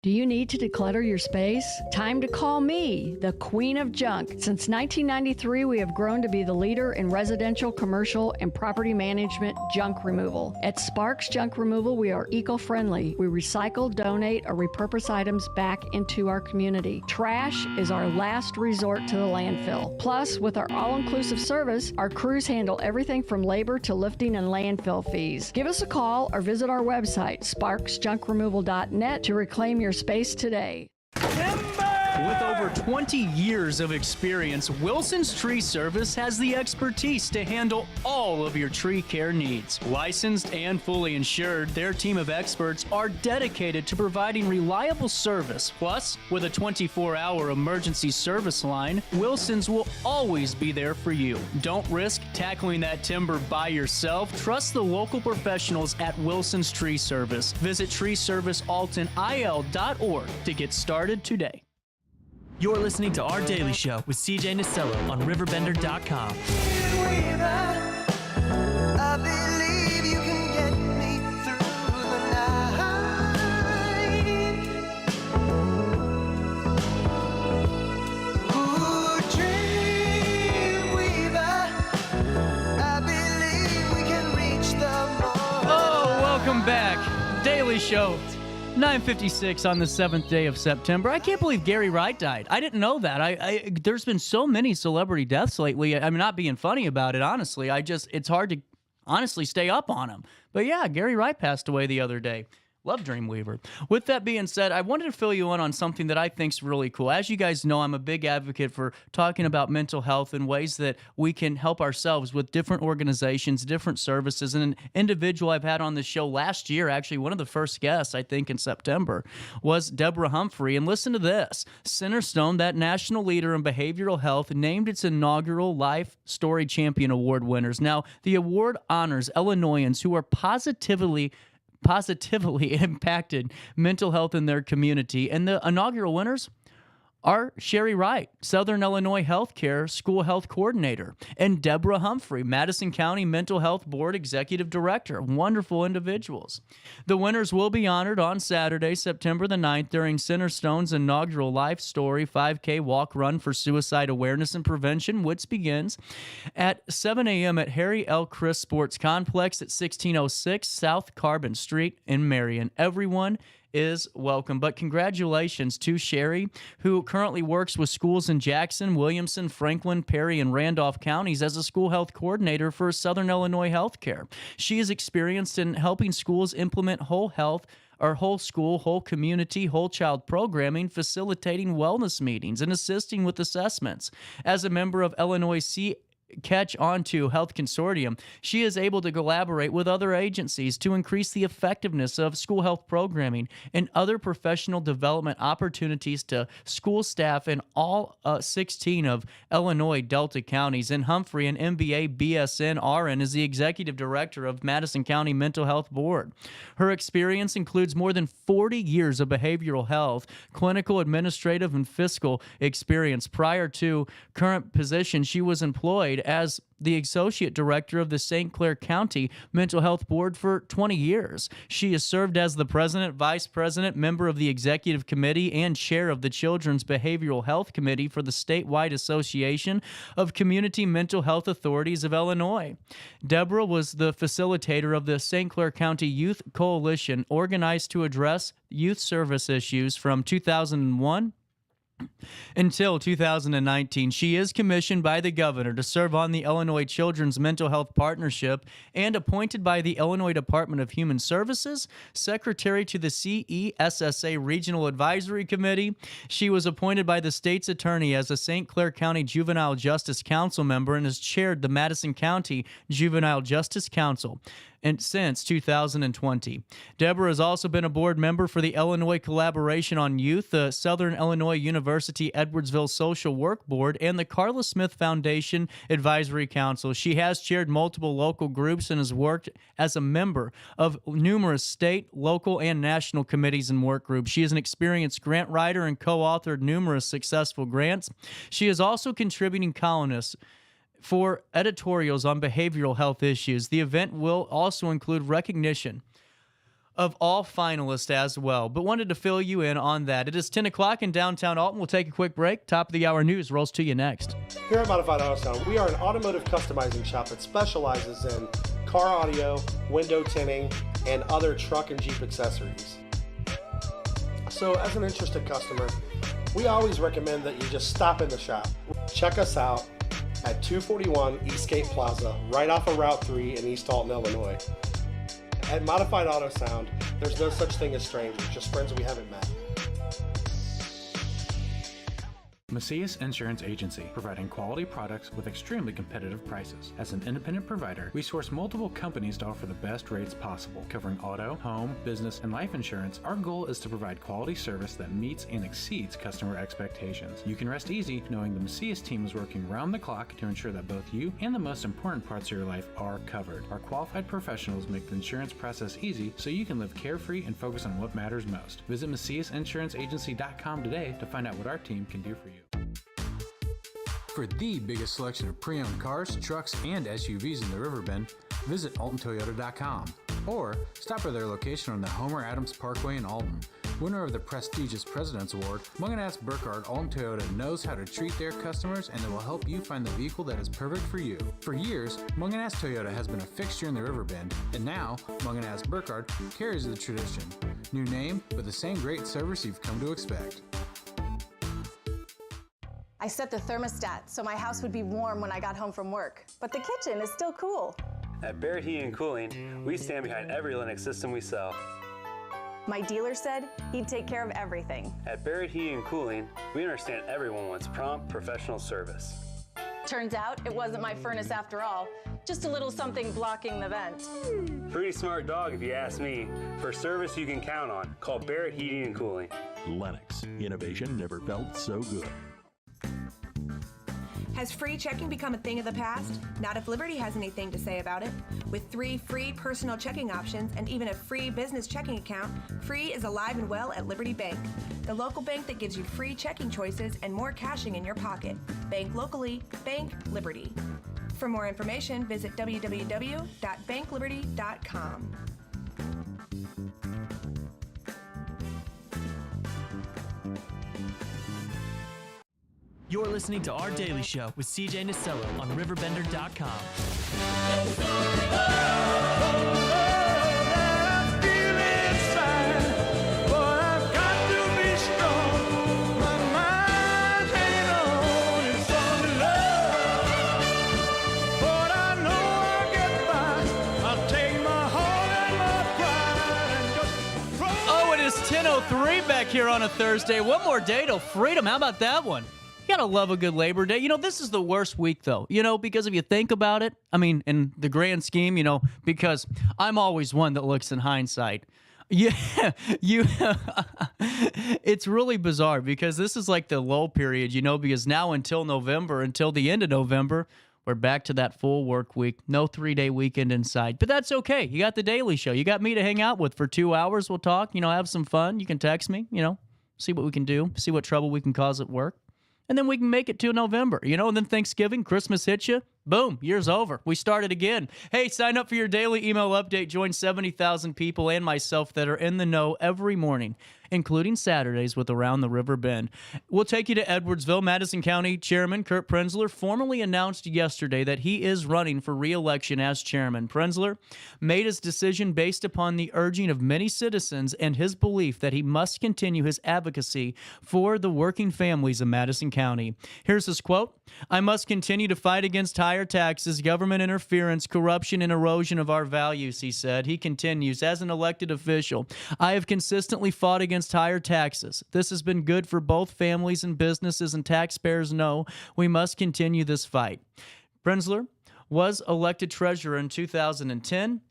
Do you need to declutter your space? Time to call me, the Queen of Junk. Since 1993, we have grown to be the leader in residential, commercial, and property management junk removal. At Sparks Junk Removal, we are eco-friendly. We recycle, donate, or repurpose items back into our community. Trash is our last resort to the landfill. Plus, with our all-inclusive service, our crews handle everything from labor to lifting and landfill fees. Give us a call or visit our website, sparksjunkremoval.net, to reclaim your space today. With over 20 years of experience, Wilson's Tree Service has the expertise to handle all of your tree care needs. Licensed and fully insured, their team of experts are dedicated to providing reliable service. Plus, with a 24-hour emergency service line, Wilson's will always be there for you. Don't risk tackling that timber by yourself. Trust the local professionals at Wilson's Tree Service. Visit treeservicealtonil.org to get started today. You're listening to Our Daily Show with CJ Nasello on RiverBender.com. I believe you can get me through the night. Ooh, Dreamweaver, I believe we can reach the morning. Oh, welcome back. Daily Show. 9:56 on the 7th day of September. I can't believe Gary Wright died. I didn't know that. There's been so many celebrity deaths lately. I'm not being funny about it, honestly. It's hard to honestly stay up on him. But yeah, Gary Wright passed away the other day. Love Dreamweaver. With that being said, I wanted to fill you in on something that I think is really cool. As you guys know, I'm a big advocate for talking about mental health and ways that we can help ourselves with different organizations, different services. And an individual I've had on the show last year, actually one of the first guests, I think in September, was Deborah Humphrey. And listen to this. Centerstone, that national leader in behavioral health, named its inaugural Life Story Champion Award winners. Now, the award honors Illinoisans who are positively impacted mental health in their community. And the inaugural winners are Sherry Wright, Southern Illinois Healthcare School Health Coordinator, and Deborah Humphrey, Madison County Mental Health Board Executive Director. Wonderful individuals. The winners will be honored on Saturday, September the 9th, during Centerstone's inaugural Life Story 5K Walk Run for Suicide Awareness and Prevention, which begins at 7 a.m. at Harry L. Chris Sports Complex at 1606 South Carbon Street in Marion. Everyone is welcome. But congratulations to Sherry, who currently works with schools in Jackson, Williamson, Franklin, Perry, and Randolph counties as a school health coordinator for Southern Illinois Healthcare. She is experienced in helping schools implement whole health, or whole school, whole community, whole child programming, facilitating wellness meetings, and assisting with assessments. As a member of Illinois catch onto Health Consortium, she is able to collaborate with other agencies to increase the effectiveness of school health programming and other professional development opportunities to school staff in all 16 of Illinois Delta counties. And Humphrey, an MBA BSN RN, is the executive director of Madison County Mental Health Board. Her experience includes more than 40 years of behavioral health, clinical, administrative, and fiscal experience. Prior to current position, she was employed as the associate director of the St. Clair County Mental Health Board for 20 years. She has served as the president, vice president, member of the executive committee, and chair of the Children's Behavioral Health Committee for the statewide Association of Community Mental Health Authorities of Illinois. Deborah was the facilitator of the St. Clair County Youth Coalition, organized to address youth service issues from 2001 until 2019. She is commissioned by the governor to serve on the Illinois Children's Mental Health Partnership and appointed by the Illinois Department of Human Services, secretary to the CESSA Regional Advisory Committee. She was appointed by the state's attorney as a St. Clair County Juvenile Justice Council member and has chaired the Madison County Juvenile Justice Council and since 2020. Deborah has also been a board member for the Illinois Collaboration on Youth, the Southern Illinois University Edwardsville Social Work Board, and the Carla Smith Foundation Advisory Council. She has chaired multiple local groups and has worked as a member of numerous state, local, and national committees and work groups. She is an experienced grant writer and co-authored numerous successful grants. She is also contributing columnist for editorials on behavioral health issues. The event will also include recognition of all finalists as well, but wanted to fill you in on that. It is 10 o'clock in downtown Alton. We'll take a quick break. Top of the hour news rolls to you next. Here at Modified Auto Sound, we are an automotive customizing shop that specializes in car audio, window tinting, and other truck and Jeep accessories. So as an interested customer, we always recommend that you just stop in the shop. Check us out at 241 Eastgate Plaza, right off of Route 3 in East Alton, Illinois. At Modified Auto Sound, there's no such thing as strangers, just friends we haven't met. Macias Insurance Agency, providing quality products with extremely competitive prices. As an independent provider, we source multiple companies to offer the best rates possible, covering auto, home, business, and life insurance. Our goal is to provide quality service that meets and exceeds customer expectations. You can rest easy knowing the Macias team is working round the clock to ensure that both you and the most important parts of your life are covered. Our qualified professionals make the insurance process easy so you can live carefree and focus on what matters most. Visit MaciasInsuranceAgency.com today to find out what our team can do for you. For the biggest selection of pre-owned cars, trucks, and SUVs in the Riverbend, visit AltonToyota.com or stop by their location on the Homer Adams Parkway in Alton. Winner of the prestigious President's Award, Munganast Burkhardt Alton Toyota knows how to treat their customers, and they will help you find the vehicle that is perfect for you. For years, Munganast Toyota has been a fixture in the Riverbend, and now Munganast Burkhardt carries the tradition. New name, but the same great service you've come to expect. I set the thermostat so my house would be warm when I got home from work, but the kitchen is still cool. At Barrett Heating and Cooling, we stand behind every Lennox system we sell. My dealer said he'd take care of everything. At Barrett Heating and Cooling, we understand everyone wants prompt, professional service. Turns out it wasn't my furnace after all, just a little something blocking the vent. Pretty smart dog if you ask me. For service you can count on, call Barrett Heating and Cooling. Lennox, innovation never felt so good. Has free checking become a thing of the past? Not if Liberty has anything to say about it. With 3 free personal checking options and even a free business checking account, free is alive and well at Liberty Bank, the local bank that gives you free checking choices and more cashing in your pocket. Bank locally, bank Liberty. For more information, visit www.bankliberty.com. You're listening to Our Daily Show with CJ Nasello on RiverBender.com. Oh, it is 10:03 back here on a Thursday. One more day till freedom. How about that one? You gotta love a good Labor Day. This is the worst week, though, because if you think about it, in the grand scheme, because I'm always one that looks in hindsight. Yeah, it's really bizarre because this is like the lull period, because now until the end of November, we're back to that full work week. No 3-day weekend in sight. But that's okay. You got the Daily Show. You got me to hang out with for 2 hours. We'll talk, have some fun. You can text me, see what we can do, see what trouble we can cause at work. And then we can make it to November, and then Thanksgiving, Christmas hits you. Boom, year's over. We started again. Hey, sign up for your daily email update. Join 70,000 people and myself that are in the know every morning, including Saturdays with Around the River Bend. We'll take you to Edwardsville. Madison County Chairman Kurt Prenzler formally announced yesterday that he is running for re-election as chairman. Prenzler made his decision based upon the urging of many citizens and his belief that he must continue his advocacy for the working families of Madison County. Here's his quote: "I must continue to fight against higher taxes, government interference, corruption, and erosion of our values," he said. He continues, "As an elected official, I have consistently fought against higher taxes. This has been good for both families and businesses, and taxpayers know we must continue this fight." Prenzler was elected treasurer in 2010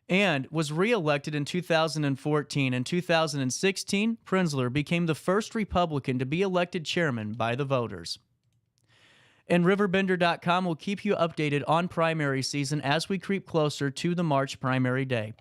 and was re-elected in 2014. In 2016, Prenzler became the first Republican to be elected chairman by the voters. And RiverBender.com will keep you updated on primary season as we creep closer to the March primary day.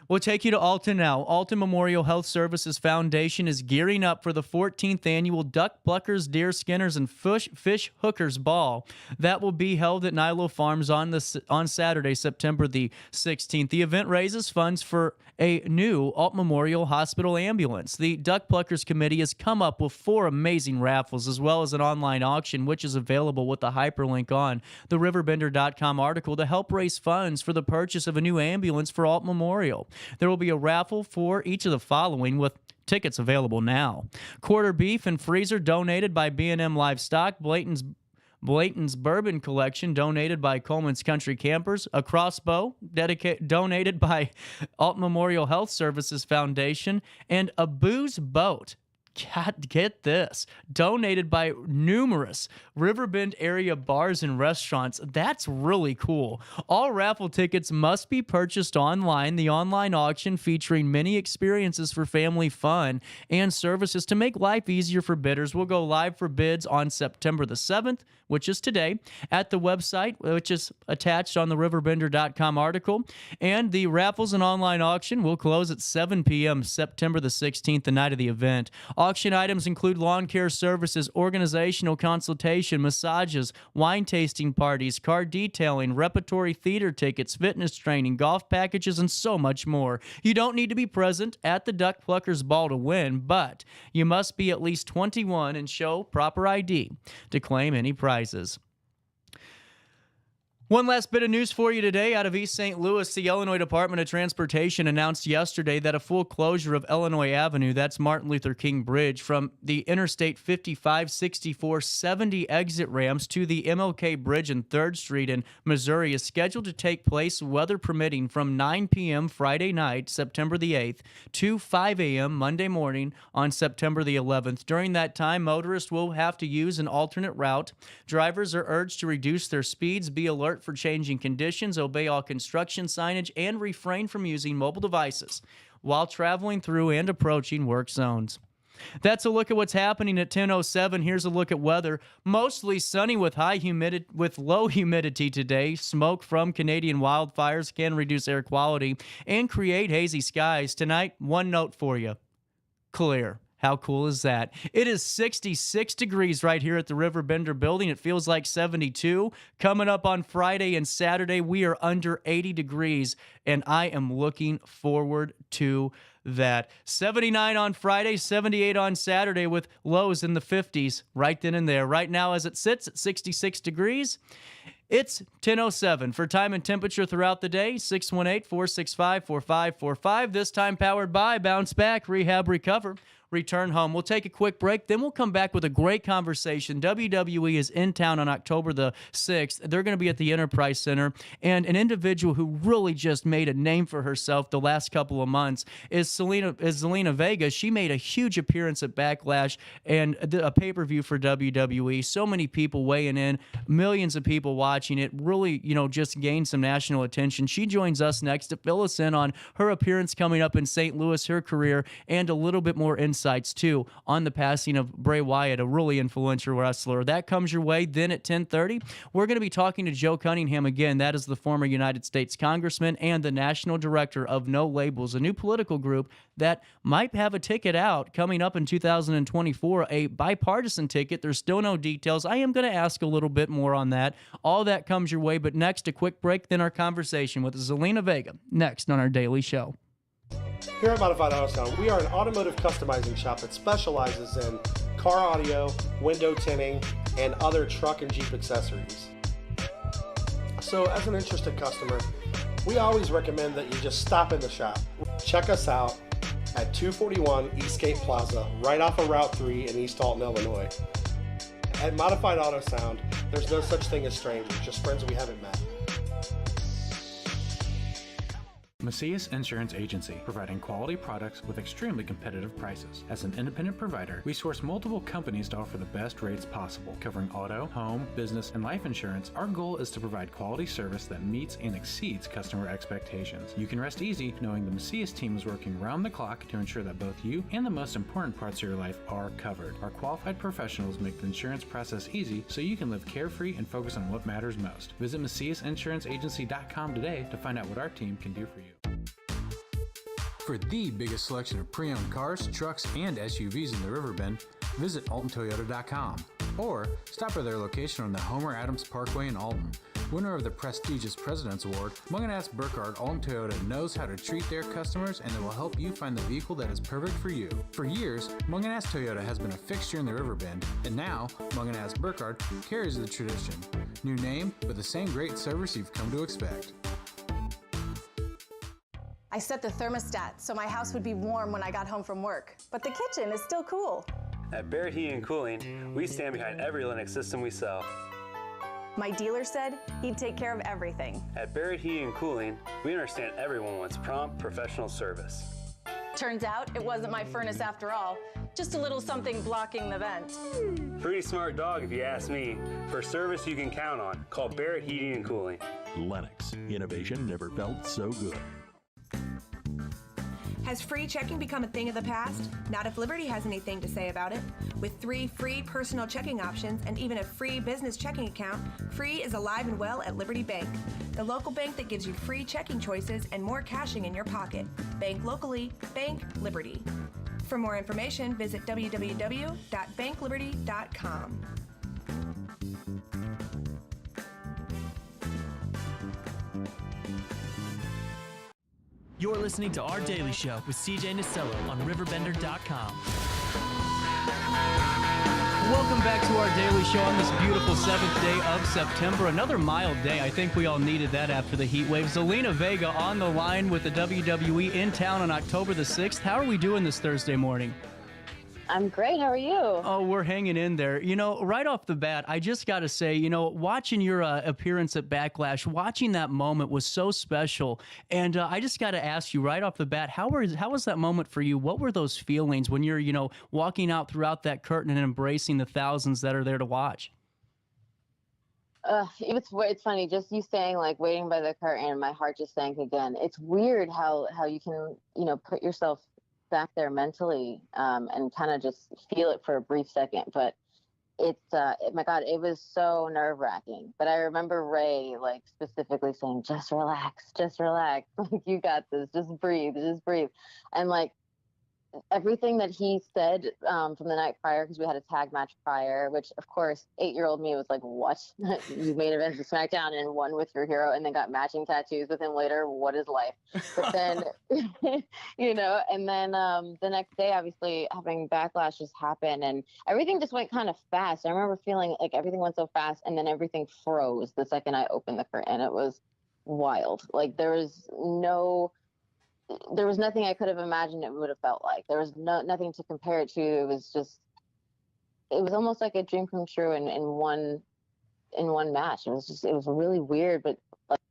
We'll take you to Alton now. Alton Memorial Health Services Foundation is gearing up for the 14th annual Duck Pluckers, Deer Skinners, and Fish Hookers Ball. That will be held at Nilo Farms on Saturday, September the 16th. The event raises funds for a new Alton Memorial Hospital ambulance. The Duck Pluckers Committee has come up with 4 amazing raffles, as well as an online auction, which is available with the hyperlink on the RiverBender.com article to help raise funds for the purchase of a new ambulance for Alton Memorial. There will be a raffle for each of the following, with tickets available now: quarter beef and freezer donated by B&M Livestock, Blayton's Bourbon Collection donated by Coleman's Country Campers, a crossbow donated by Alton Memorial Health Services Foundation, and a booze boat. Get this, donated by numerous Riverbend area bars and restaurants. That's really cool. All raffle tickets must be purchased online. The online auction, featuring many experiences for family fun and services to make life easier for bidders, will go live for bids on September the 7th, which is today, at the website, which is attached on the RiverBender.com article. And the raffles and online auction will close at 7 p.m. September the 16th, the night of the event. Auction items include lawn care services, organizational consultation, massages, wine tasting parties, car detailing, repertory theater tickets, fitness training, golf packages, and so much more. You don't need to be present at the Duck Pluckers Ball to win, but you must be at least 21 and show proper ID to claim any prizes. One last bit of news for you today out of East St. Louis. The Illinois Department of Transportation announced yesterday that a full closure of Illinois Avenue, that's Martin Luther King Bridge, from the Interstate 55, 64, 70 exit ramps to the MLK Bridge and 3rd Street in Missouri is scheduled to take place, weather permitting, from 9 p.m. Friday night, September the 8th, to 5 a.m. Monday morning on September the 11th. During that time, motorists will have to use an alternate route. Drivers are urged to reduce their speeds, be alert for changing conditions, obey all construction signage, and refrain from using mobile devices while traveling through and approaching work zones. That's a look at what's happening at 10:07. Here's a look at weather. Mostly sunny with low humidity today. Smoke from Canadian wildfires can reduce air quality and create hazy skies. Tonight, one note for you: clear. How cool is that? It is 66 degrees right here at the RiverBender building. It feels like 72. Coming up on Friday and Saturday, we are under 80 degrees, and I am looking forward to that. 79 on Friday, 78 on Saturday, with lows in the 50s right then and there. Right now, as it sits at 66 degrees, it's 10:07. For time and temperature throughout the day, 618-465-4545. This time powered by Bounce Back Rehab Recover. return home. We'll take a quick break, then we'll come back with a great conversation. WWE is in town on October the 6th. They're going to be at the Enterprise Center, and an individual who really just made a name for herself the last couple of months is Zelina Vega. She made a huge appearance at Backlash and a pay-per-view for WWE. So many people weighing in, millions of people watching it, really, just gained some national attention. She joins us next to fill us in on her appearance coming up in St. Louis, her career, and a little bit more insights, too, on the passing of Bray Wyatt, a really influential wrestler. That comes your way. Then at 10:30, we're going to be talking to Joe Cunningham again. That is the former United States Congressman and the national director of No Labels, a new political group that might have a ticket out coming up in 2024, a bipartisan ticket. There's still no details. I am going to ask a little bit more on that. All that comes your way, but next, a quick break, then our conversation with Zelina Vega, next on our Daily Show. Here at Modified Auto Sound, we are an automotive customizing shop that specializes in car audio, window tinting, and other truck and Jeep accessories. So as an interested customer, we always recommend that you just stop in the shop. Check us out at 241 Eastgate Plaza, right off of Route 3 in East Alton, Illinois. At Modified Auto Sound, there's no such thing as strangers, just friends we haven't met. Macias Insurance Agency, providing quality products with extremely competitive prices. As an independent provider, we source multiple companies to offer the best rates possible. Covering auto, home, business, and life insurance, our goal is to provide quality service that meets and exceeds customer expectations. You can rest easy knowing the Macias team is working round the clock to ensure that both you and the most important parts of your life are covered. Our qualified professionals make the insurance process easy so you can live carefree and focus on what matters most. Visit MaciasInsuranceAgency.com today to find out what our team can do for you. For the biggest selection of pre-owned cars, trucks, and SUVs in the Riverbend, visit AltonToyota.com or stop by their location on the Homer Adams Parkway in Alton. Winner of the prestigious President's Award, Munganast Burkhardt Alton Toyota knows how to treat their customers, and they will help you find the vehicle that is perfect for you. For years, Munganast Toyota has been a fixture in the Riverbend, and now Munganast Burkhardt carries the tradition. New name, but the same great service you've come to expect. I set the thermostat so my house would be warm when I got home from work, but the kitchen is still cool. At Barrett Heating and Cooling, we stand behind every Linux system we sell. My dealer said he'd take care of everything. At Barrett Heating and Cooling, we understand everyone wants prompt, professional service. Turns out it wasn't my furnace after all, just a little something blocking the vent. Pretty smart dog if you ask me. For service you can count on, call Barrett Heating and Cooling. Lennox, innovation never felt so good. Has free checking become a thing of the past? Not if Liberty has anything to say about it. With 3 free personal checking options and even a free business checking account, free is alive and well at Liberty Bank, the local bank that gives you free checking choices and more cashing in your pocket. Bank locally, bank Liberty. For more information, visit www.bankliberty.com. You're listening to Our Daily Show with CJ Nasello on RiverBender.com. Welcome back to Our Daily Show on this beautiful 7th day of September. Another mild day. I think we all needed that after the heat wave. Zelina Vega on the line with the WWE in town on October the 6th. How are we doing this Thursday morning? I'm great. How are you? Oh, we're hanging in there. Right off the bat, I just got to say, watching your appearance at Backlash, watching that moment was so special. And I just got to ask you right off the bat, how was that moment for you? What were those feelings when you're, walking out throughout that curtain and embracing the thousands that are there to watch? It's funny, just you saying like waiting by the curtain, my heart just sank again. It's weird how you can, put yourself back there mentally and kind of just feel it for a brief second, but it's my God, it was so nerve-wracking. But I remember Ray like specifically saying, just relax, like you got this, just breathe, and like everything that he said from the night prior, because we had a tag match prior, which of course 8-year-old me was like, what? You made events of SmackDown and won with your hero and then got matching tattoos with him later. What is life? But then and then the next day obviously having Backlash just happened and everything just went kind of fast. I remember feeling like everything went so fast and then everything froze the second I opened the curtain. It was wild. Like there was no there was nothing I could have imagined it would have felt like. There was nothing to compare it to. It was almost like a dream come true in one match. It was really weird, but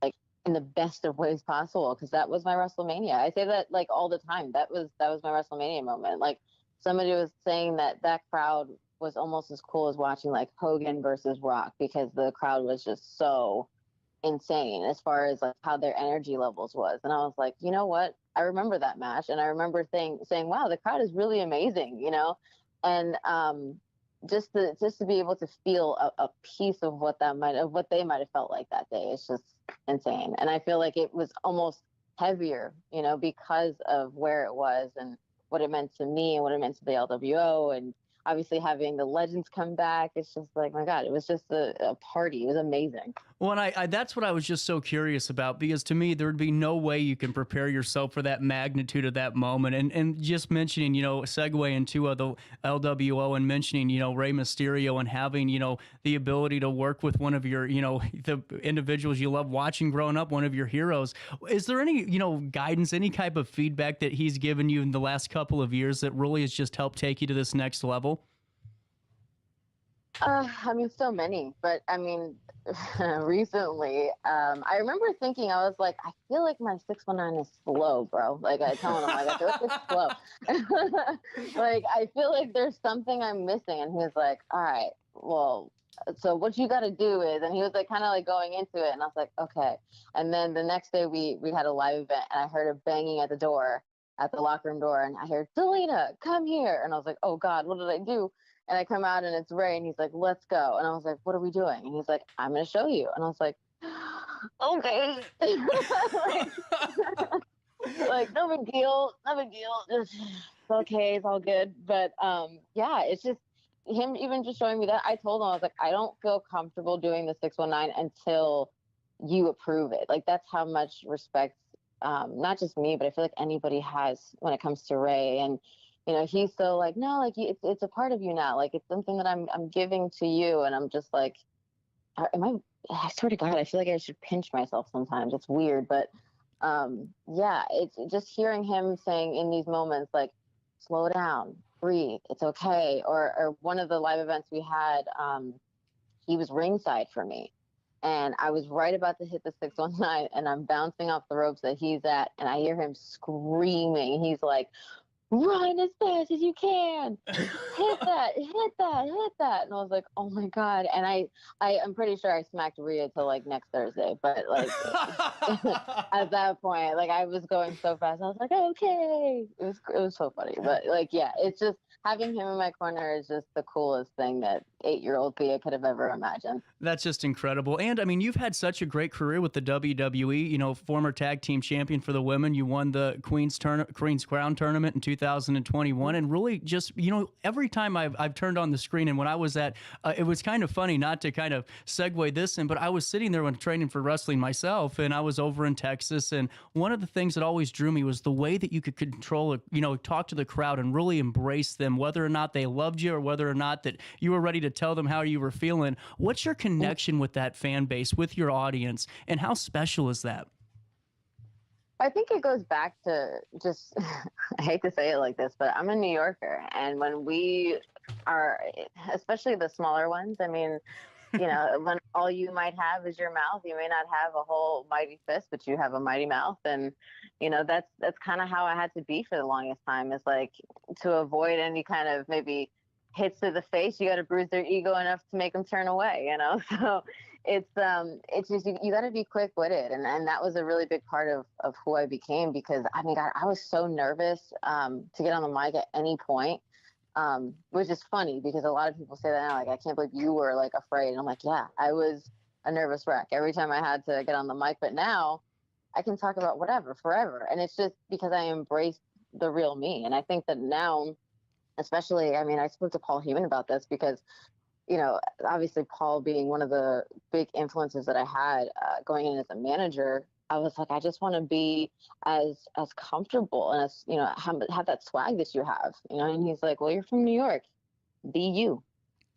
like in the best of ways possible, because that was my WrestleMania. I say that like all the time. That was my WrestleMania moment. Like somebody was saying that crowd was almost as cool as watching like Hogan versus Rock, because the crowd was just so insane as far as like how their energy levels was. And I was like, you know what? I remember that match, and I remember saying, wow, the crowd is really amazing, you know? And just to be able to feel a piece of what they might have felt like that day, it's just insane. And I feel like it was almost heavier, you know, because of where it was and what it meant to me and what it meant to the LWO, and obviously having the legends come back. It's just like, my God, it was just a party. It was amazing. Well, and I that's what I was just so curious about, because to me, there would be no way you can prepare yourself for that magnitude of that moment. And just mentioning, you know, segue into the LWO and mentioning, you know, Rey Mysterio and having, you know, the ability to work with one of your, you know, the individuals you love watching growing up, one of your heroes. Is there any, you know, guidance, any type of feedback that he's given you in the last couple of years that really has just helped take you to this next level? I mean, so many, but I mean, recently, I remember thinking, I was like, I feel like my 619 is slow, bro. Like I tell him, like, I feel like it's slow. Like, I feel like there's something I'm missing. And he was like, all right, well, so what you got to do is, and he was like, kind of like going into it. And I was like, okay. And then the next day we had a live event, and I heard a banging at the door, at the locker room door. And I heard, Zelina, come here. And I was like, oh God, what did I do? And I come out and it's Ray, and he's like, let's go. And I was like, what are we doing? And he's like, I'm going to show you. And I was like, okay. like, no big deal. No big deal. It's okay. It's all good. But yeah, it's just him even just showing me that. I told him, I was like, I don't feel comfortable doing the 619 until you approve it. Like, that's how much respect, not just me, but I feel like anybody has when it comes to Ray. And you know, he's so like, no, like it's a part of you now. Like it's something that I'm giving to you. And I'm just like, I swear to God, I feel like I should pinch myself sometimes. It's weird, but yeah, it's just hearing him saying in these moments, like, slow down, breathe, it's okay. Or one of the live events we had, he was ringside for me. And I was right about to hit the 619, and I'm bouncing off the ropes that he's at, and I hear him screaming. He's like, run as fast as you can, hit that, hit that, hit that. And I was like, oh my God. And I'm pretty sure I smacked Rhea till like next Thursday, but like at that point, like I was going so fast, I was like, okay. It was so funny. But like, yeah, it's just having him in my corner is just the coolest thing that 8-year-old Thea could have ever imagined. That's just incredible. And I mean, you've had such a great career with the WWE, you know, former tag team champion for the women. You won the Queen's Crown tournament in 2021. And really just, you know, every time I've turned on the screen, and when I was at, it was kind of funny, not to kind of segue this in, but I was sitting there when training for wrestling myself, and I was over in Texas. And one of the things that always drew me was the way that you could control, you know, talk to the crowd and really embrace them, whether or not they loved you or whether or not that you were ready to tell them how you were feeling. What's your connection with that fan base, with your audience, and how special is that? I think it goes back to just, I hate to say it like this, but I'm a New Yorker. And when we are, especially the smaller ones, I mean, you know, when all you might have is your mouth, you may not have a whole mighty fist, but you have a mighty mouth. And, you know, that's kind of how I had to be for the longest time, is like, to avoid any kind of maybe hits to the face, you got to bruise their ego enough to make them turn away, you know? So it's just, you got to be quick-witted. And that was a really big part of who I became, because I mean, God, I was so nervous to get on the mic at any point, which is funny because a lot of people say that now, like, I can't believe you were like afraid. And I'm like, yeah, I was a nervous wreck every time I had to get on the mic, but now I can talk about whatever forever. And it's just because I embraced the real me. And I think that now, especially, I mean, I spoke to Paul Heyman about this because, you know, obviously Paul being one of the big influences that I had going in as a manager, I was like, I just want to be as comfortable and as, you know, have that swag that you have, you know. And he's like, well, you're from New York, be you.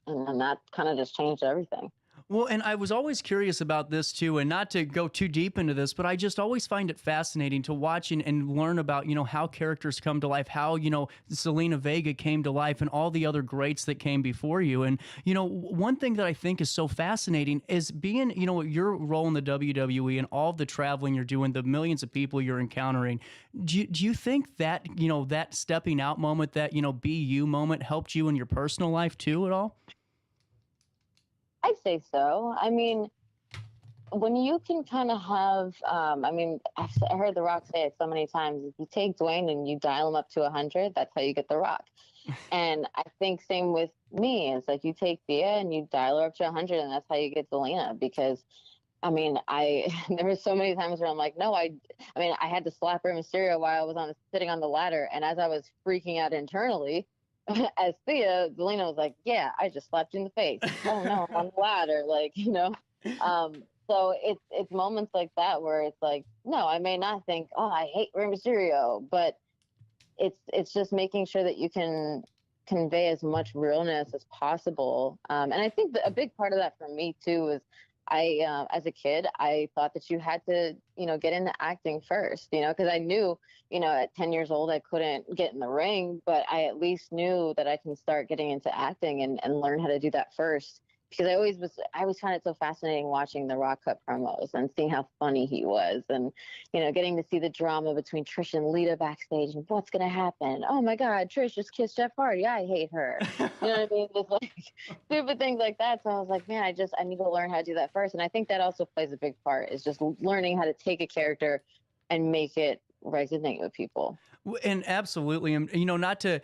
And that kind of just changed everything. Well, and I was always curious about this too, and not to go too deep into this, but I just always find it fascinating to watch and learn about, how characters come to life, how, Zelina Vega came to life and all the other greats that came before you. And, one thing that I think is so fascinating is being, your role in the WWE and all the traveling you're doing, the millions of people you're encountering. Do you think that, that stepping out moment, that, be you moment helped you in your personal life too at all? I'd say so. I mean, when you can kind of have, I heard The Rock say it so many times. If you take Dwayne and you dial him up to 100, that's how you get The Rock. And I think same with me. It's like you take Thea and you dial her up to 100, and that's how you get Zelina. Because, there were so many times where I'm like, no, I had to slap Rey Mysterio while I was sitting on the ladder, and as I was freaking out internally, as Thea, Zelina was like, yeah, I just slapped you in the face. Oh no, I'm on the ladder. So it's moments like that where it's like, no, I may not think, oh, I hate Rey Mysterio, but it's just making sure that you can convey as much realness as possible. And I think that a big part of that for me too is as a kid, I thought that you had to, get into acting first, because I knew, at 10 years old, I couldn't get in the ring, but I at least knew that I can start getting into acting and learn how to do that first. Because I always found it so fascinating watching the Rock Cut promos and seeing how funny he was, and getting to see the drama between Trish and Lita backstage and what's gonna happen. Oh my God, Trish just kissed Jeff Hardy. I hate her. You know what I mean? Just like stupid things like that. So I was like, man, I need to learn how to do that first. And I think that also plays a big part, is just learning how to take a character and make it resonate with people. And absolutely, and not to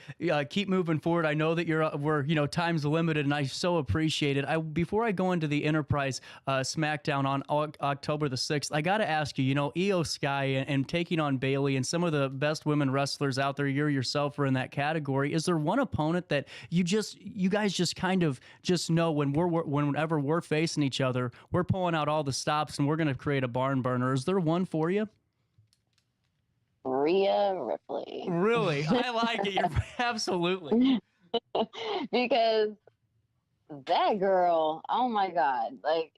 keep moving forward. I know that we're time's limited, and I so appreciate it. Before I go into the Enterprise Smackdown on October the 6th, I got to ask you, Io Sky and taking on Bayley and some of the best women wrestlers out there. You yourself are in that category. Is there one opponent that you guys just kind of just know whenever we're facing each other, we're pulling out all the stops and we're going to create a barn burner? Is there one for you? Rhea Ripley. Really? I like it. Absolutely. Because that girl, oh my God. Like,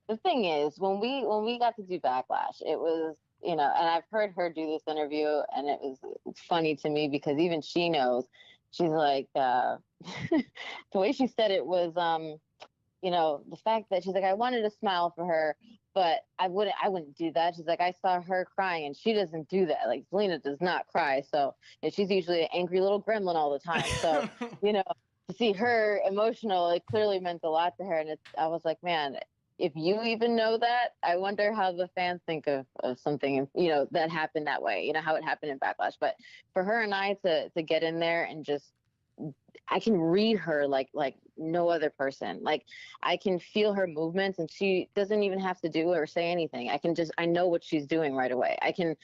the thing is, when we got to do Backlash, it was, and I've heard her do this interview, and it was funny to me because even she knows. She's like, the way she said it was, the fact that she's like, I wanted to smile for her, but I wouldn't do that. She's like, I saw her crying, and she doesn't do that. Like, Zelina does not cry. So, she's usually an angry little gremlin all the time. So, to see her emotional, it clearly meant a lot to her. And I was like, man, if you even know that, I wonder how the fans think of something, that happened that way, how it happened in Backlash. But for her and I to get in there and just, I can read her like no other person. Like, I can feel her movements, and she doesn't even have to do or say anything. I know what she's doing right away. I can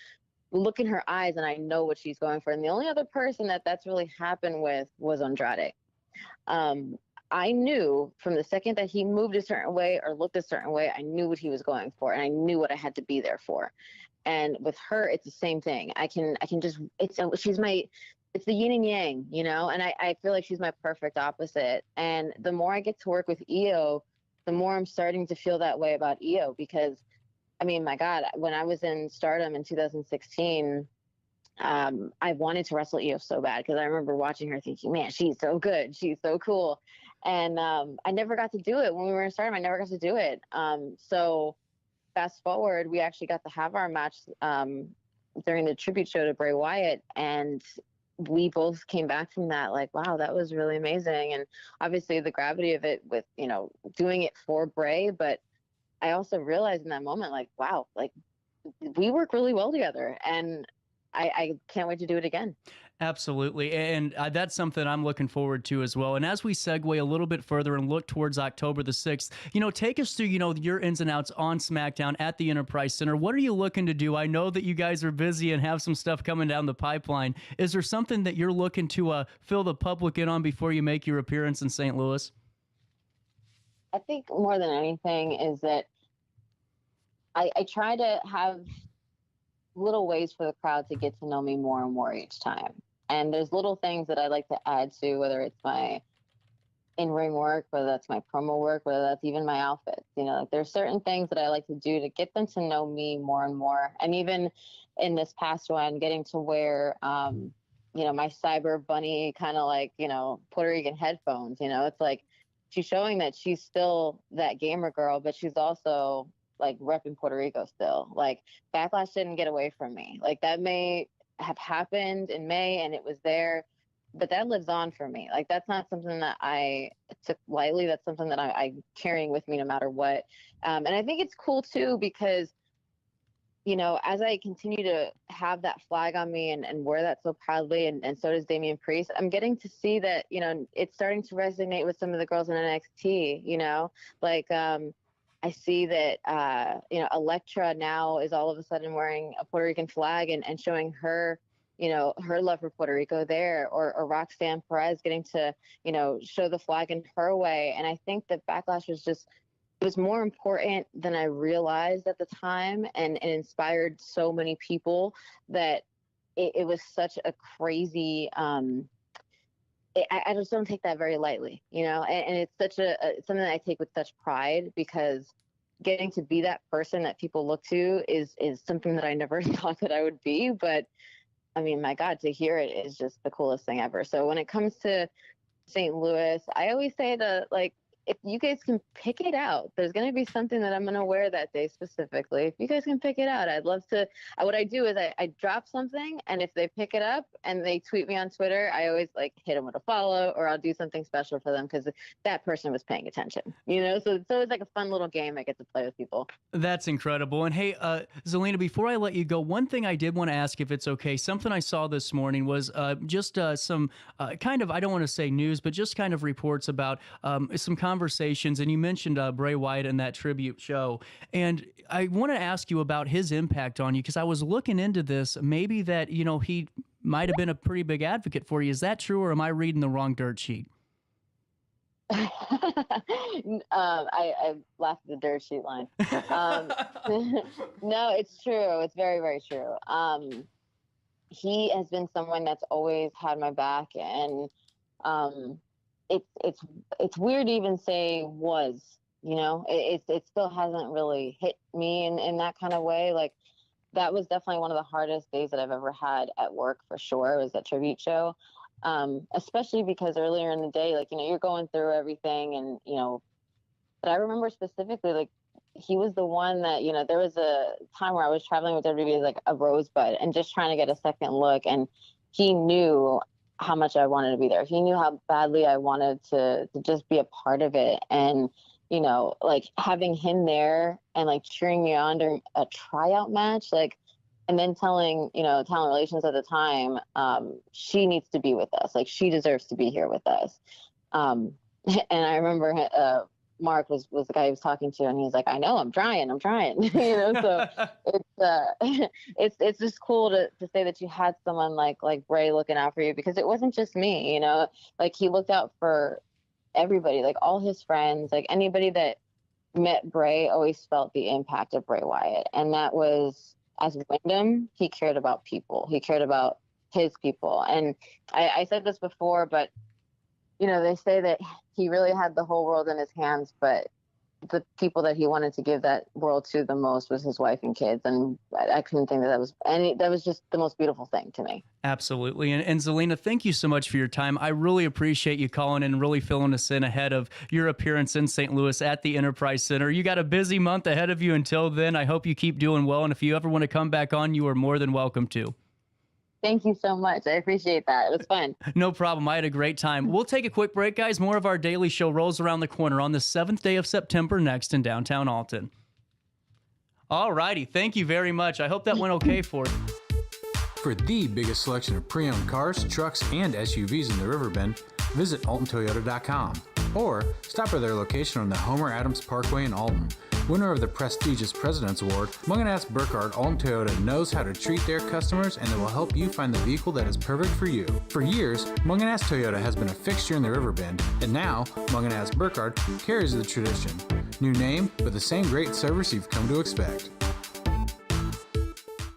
look in her eyes and I know what she's going for. And the only other person that's really happened with was Andrade. I knew from the second that he moved a certain way or looked a certain way, I knew what he was going for, and I knew what I had to be there for. And with her, it's the same thing. I can just, it's the yin and yang, and I feel like she's my perfect opposite. And the more I get to work with Io, the more I'm starting to feel that way about Io, because, my God, when I was in Stardom in 2016, I wanted to wrestle Io so bad, because I remember watching her thinking, man, she's so good. She's so cool. And I never got to do it. When we were in Stardom, I never got to do it. So fast forward, we actually got to have our match during the tribute show to Bray Wyatt, and we both came back from that like, wow, that was really amazing. And obviously the gravity of it with, doing it for Bray, but I also realized in that moment, like, wow, like, we work really well together, and I can't wait to do it again. Absolutely. And that's something I'm looking forward to as well. And as we segue a little bit further and look towards October the 6th, take us through, your ins and outs on SmackDown at the Enterprise Center. What are you looking to do? I know that you guys are busy and have some stuff coming down the pipeline. Is there something that you're looking to fill the public in on before you make your appearance in St. Louis? I think more than anything is that I try to have little ways for the crowd to get to know me more and more each time. And there's little things that I like to add to, whether it's my in-ring work, whether that's my promo work, whether that's even my outfits. You know, like there's certain things that I like to do to get them to know me more and more. And even in this past one, getting to wear, you know, my Cyber Bunny kind of like, you know, Puerto Rican headphones. You know, it's like she's showing that she's still that gamer girl, but she's also like repping Puerto Rico still. Like backlash didn't get away from me. Like that may have happened in May and it was there, but that lives on for me. Like that's not something that I took lightly. That's something that I'm carrying with me no matter what. And I think it's cool too, because, you know, as I continue to have that flag on me and wear that so proudly, and so does Damian Priest, I'm getting to see that, you know, it's starting to resonate with some of the girls in NXT, you know, like, I see that, you know, Elektra now is all of a sudden wearing a Puerto Rican flag and showing her, you know, her love for Puerto Rico there, or Roxanne Perez getting to, you know, show the flag in her way. And I think that backlash was just, it was more important than I realized at the time, and it inspired so many people that it was such a crazy, I just don't take that very lightly, you know, and it's such it's something that I take with such pride, because getting to be that person that people look to is something that I never thought that I would be. But I mean, my God, to hear it is just the coolest thing ever. So when it comes to St. Louis, I always say that, like, if you guys can pick it out, there's going to be something that I'm going to wear that day specifically. If you guys can pick it out, I'd love to. What I do is I drop something, and if they pick it up and they tweet me on Twitter, I always like hit them with a follow, or I'll do something special for them because that person was paying attention, you know? So it's always like a fun little game I get to play with people. That's incredible. And hey, Zelina, before I let you go, one thing I did want to ask, if it's okay, something I saw this morning was just some kind of, I don't want to say news, but just kind of reports about some conversations, and you mentioned Bray Wyatt in that tribute show, and I want to ask you about his impact on you, because I was looking into this, maybe that, you know, he might have been a pretty big advocate for you. Is that true, or am I reading the wrong dirt sheet? I laughed at the dirt sheet line. No, it's true. It's very, very true. He has been someone that's always had my back, and it's weird to even say was, you know, it still hasn't really hit me in that kind of way. Like, that was definitely one of the hardest days that I've ever had at work, for sure, was that tribute show. Especially because earlier in the day, like, you know, you're going through everything, and, you know, but I remember specifically, like, he was the one that, you know, there was a time where I was traveling with WWE as like a rosebud and just trying to get a second look, and he knew how much I wanted to be there. He knew how badly I wanted to just be a part of it. And, you know, like, having him there and like cheering me on during a tryout match, like, and then telling, you know, talent relations at the time, she needs to be with us. Like, she deserves to be here with us. And I remember Mark was the guy he was talking to, and he's like, I know, I'm trying, you know, so it's just cool to say that you had someone like Bray looking out for you, because it wasn't just me, you know, like, he looked out for everybody, like all his friends, like anybody that met Bray always felt the impact of Bray Wyatt. And that was, as Wyndham, he cared about people, he cared about his people. And I said this before, but, you know, they say that he really had the whole world in his hands, but the people that he wanted to give that world to the most was his wife and kids. And I couldn't think that was just the most beautiful thing to me. Absolutely. And Zelina, thank you so much for your time. I really appreciate you calling in and really filling us in ahead of your appearance in St. Louis at the Enterprise Center. You got a busy month ahead of you until then. I hope you keep doing well. And if you ever want to come back on, you are more than welcome to. Thank you so much. I appreciate that. It was fun. No problem. I had a great time. We'll take a quick break, guys. More of our daily show rolls around the corner on the 7th day of September next in downtown Alton. All righty. Thank you very much. I hope that went okay for you. For the biggest selection of pre-owned cars, trucks, and SUVs in the Riverbend, visit AltonToyota.com or stop by their location on the Homer Adams Parkway in Alton. Winner of the prestigious President's Award, Mungan Burkhardt Alton Toyota knows how to treat their customers, and they will help you find the vehicle that is perfect for you. For years, Mungan Toyota has been a fixture in the Riverbend, and now Mungan Burkhardt carries the tradition. New name, but the same great service you've come to expect.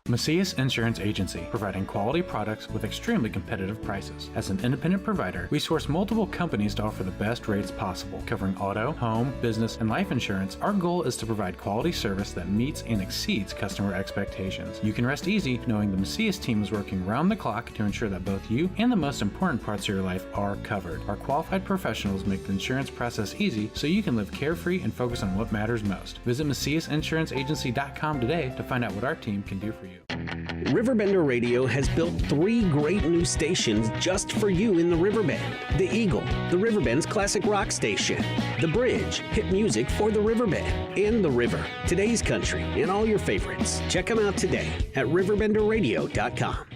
Macias Insurance Agency, providing quality products with extremely competitive prices. As an independent provider, we source multiple companies to offer the best rates possible, covering auto, home, business, and life insurance. Our goal is to provide quality service that meets and exceeds customer expectations. You can rest easy knowing the Macias team is working round the clock to ensure that both you and the most important parts of your life are covered. Our qualified professionals make the insurance process easy so you can live carefree and focus on what matters most. Visit MaciasInsuranceAgency.com today to find out what our team can do for you. RiverBender Radio has built 3 great new stations just for you in the Riverbend. The Eagle, the Riverbend's classic rock station. The Bridge, hit music for the Riverbend. And The River, today's country, and all your favorites. Check them out today at RiverBenderRadio.com.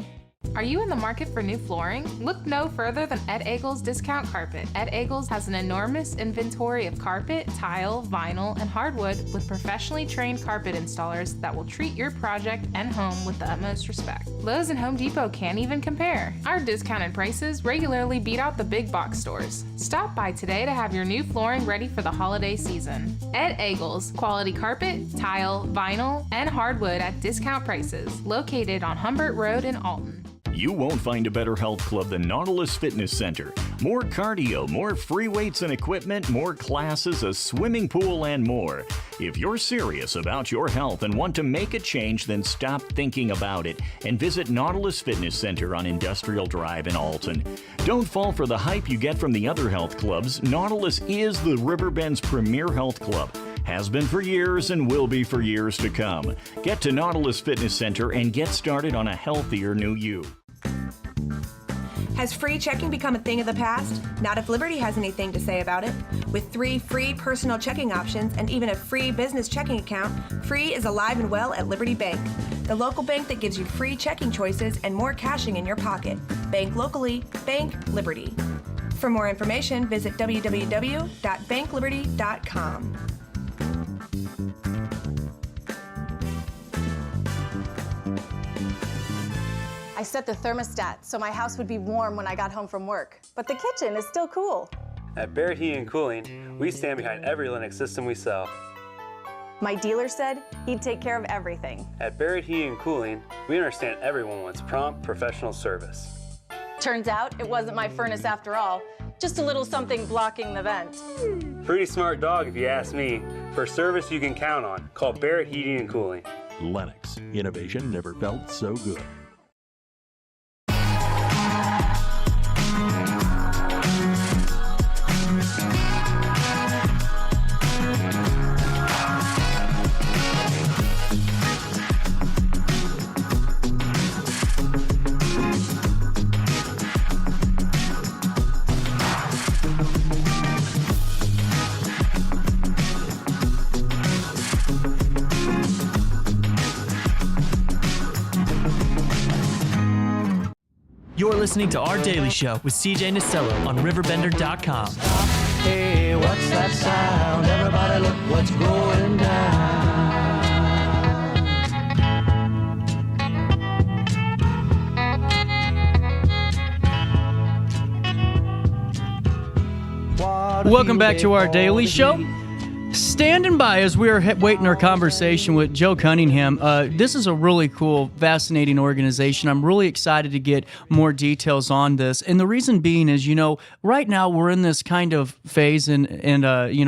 Are you in the market for new flooring? Look no further than Ed Eagles Discount Carpet. Ed Eagles has an enormous inventory of carpet, tile, vinyl, and hardwood with professionally trained carpet installers that will treat your project and home with the utmost respect. Lowe's and Home Depot can't even compare. Our discounted prices regularly beat out the big box stores. Stop by today to have your new flooring ready for the holiday season. Ed Eagles, quality carpet, tile, vinyl, and hardwood at discount prices, located on Humbert Road in Alton. You won't find a better health club than Nautilus Fitness Center. More cardio, more free weights and equipment, more classes, a swimming pool, and more. If you're serious about your health and want to make a change, then stop thinking about it and visit Nautilus Fitness Center on Industrial Drive in Alton. Don't fall for the hype you get from the other health clubs. Nautilus is the Riverbend's premier health club. Has been for years and will be for years to come. Get to Nautilus Fitness Center and get started on a healthier new you. Has free checking become a thing of the past? Not if Liberty has anything to say about it. With 3 free personal checking options and even a free business checking account, free is alive and well at Liberty Bank, the local bank that gives you free checking choices and more cashing in your pocket. Bank locally, bank Liberty. For more information, visit www.bankliberty.com. I set the thermostat so my house would be warm when I got home from work, but the kitchen is still cool. At Barrett Heating and Cooling, we stand behind every Linux system we sell. My dealer said he'd take care of everything. At Barrett Heating and Cooling, we understand everyone wants prompt, professional service. Turns out it wasn't my furnace after all, just a little something blocking the vent. Pretty smart dog if you ask me. For service you can count on, call Barrett Heating and Cooling. Lennox. Innovation never felt so good. You're listening to Our Daily Show with CJ Nasello on RiverBender.com. Hey, what's that sound? Everybody look what's going down. Welcome back to Our Daily Show. Standing by as we are waiting our conversation with Joe Cunningham. This is a really cool, fascinating organization. I'm really excited to get more details on this. And the reason being is, right now we're in this kind of phase in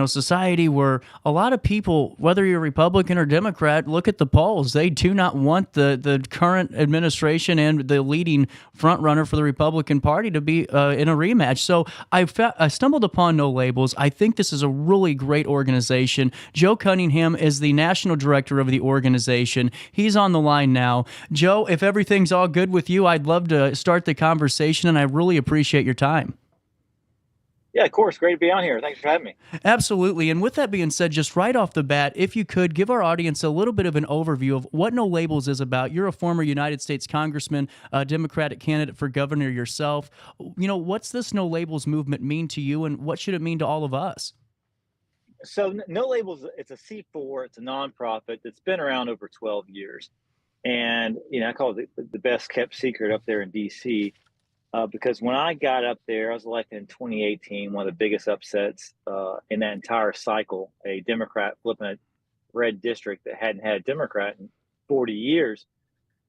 society where a lot of people, whether you're Republican or Democrat, look at the polls. They do not want the current administration and the leading front runner for the Republican Party to be in a rematch. So I stumbled upon No Labels. I think this is a really great organization. Joe Cunningham is the national director of the organization. He's on the line now. Joe, if everything's all good with you, I'd love to start the conversation, and I really appreciate your time. Yeah, of course. Great to be on here. Thanks for having me. Absolutely. And with that being said, just right off the bat, if you could give our audience a little bit of an overview of what No Labels is about. You're a former United States Congressman, a Democratic candidate for governor yourself. What's this No Labels movement mean to you, and what should it mean to all of us? So No Labels, it's a C4, it's a nonprofit that's been around over 12 years. And, I call it the best kept secret up there in DC, because when I got up there, I was elected in 2018, one of the biggest upsets in that entire cycle, a Democrat flipping a red district that hadn't had a Democrat in 40 years.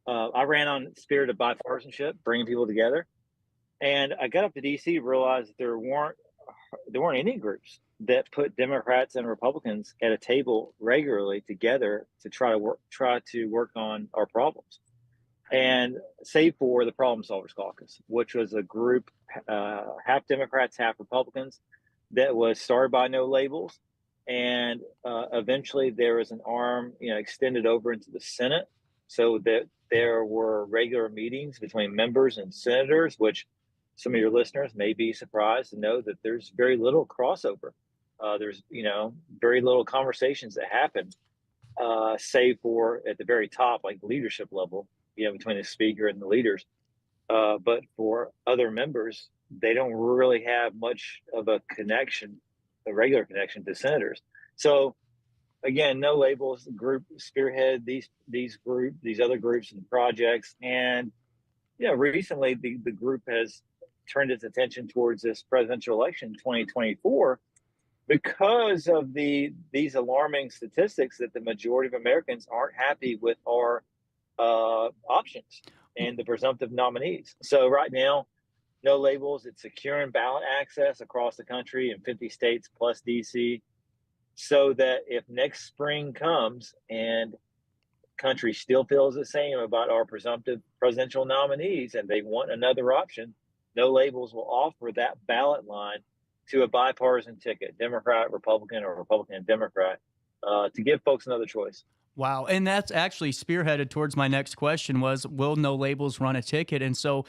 I ran on spirit of bipartisanship, bringing people together. And I got up to DC, realized there weren't any groups that put Democrats and Republicans at a table regularly together to try to work on our problems. And save for the Problem Solvers Caucus, which was a group, half Democrats, half Republicans, that was started by No Labels. And eventually there was an arm, extended over into the Senate, so that there were regular meetings between members and senators, which some of your listeners may be surprised to know that there's very little crossover. There's, very little conversations that happen, save for at the very top, like leadership level, between the speaker and the leaders. But for other members, they don't really have much of a connection, a regular connection to senators. So again, No Labels group spearhead these other groups and projects. And recently the group has turned its attention towards this presidential election 2024 because of these alarming statistics that the majority of Americans aren't happy with our options and the presumptive nominees. So right now, No Labels, it's securing ballot access across the country in 50 states plus DC, so that if next spring comes and country still feels the same about our presumptive presidential nominees and they want another option, No Labels will offer that ballot line to a bipartisan ticket, Democrat, Republican, or Republican and Democrat, to give folks another choice. Wow. And that's actually spearheaded towards my next question was, will No Labels run a ticket? And so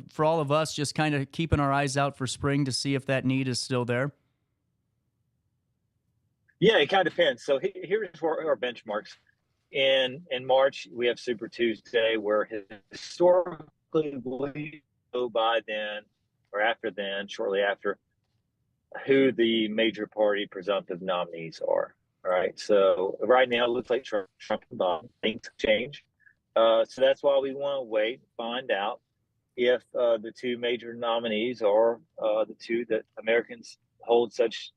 for all of us, just kind of keeping our eyes out for spring to see if that need is still there. Yeah, it kind of depends. So here's where our benchmarks. In March, we have Super Tuesday, where historically we know by then or after then, shortly after, who the major party presumptive nominees are. All right. So right now it looks like Trump and Biden. Things change. So that's why we want to wait, find out if the two major nominees are the two that Americans hold such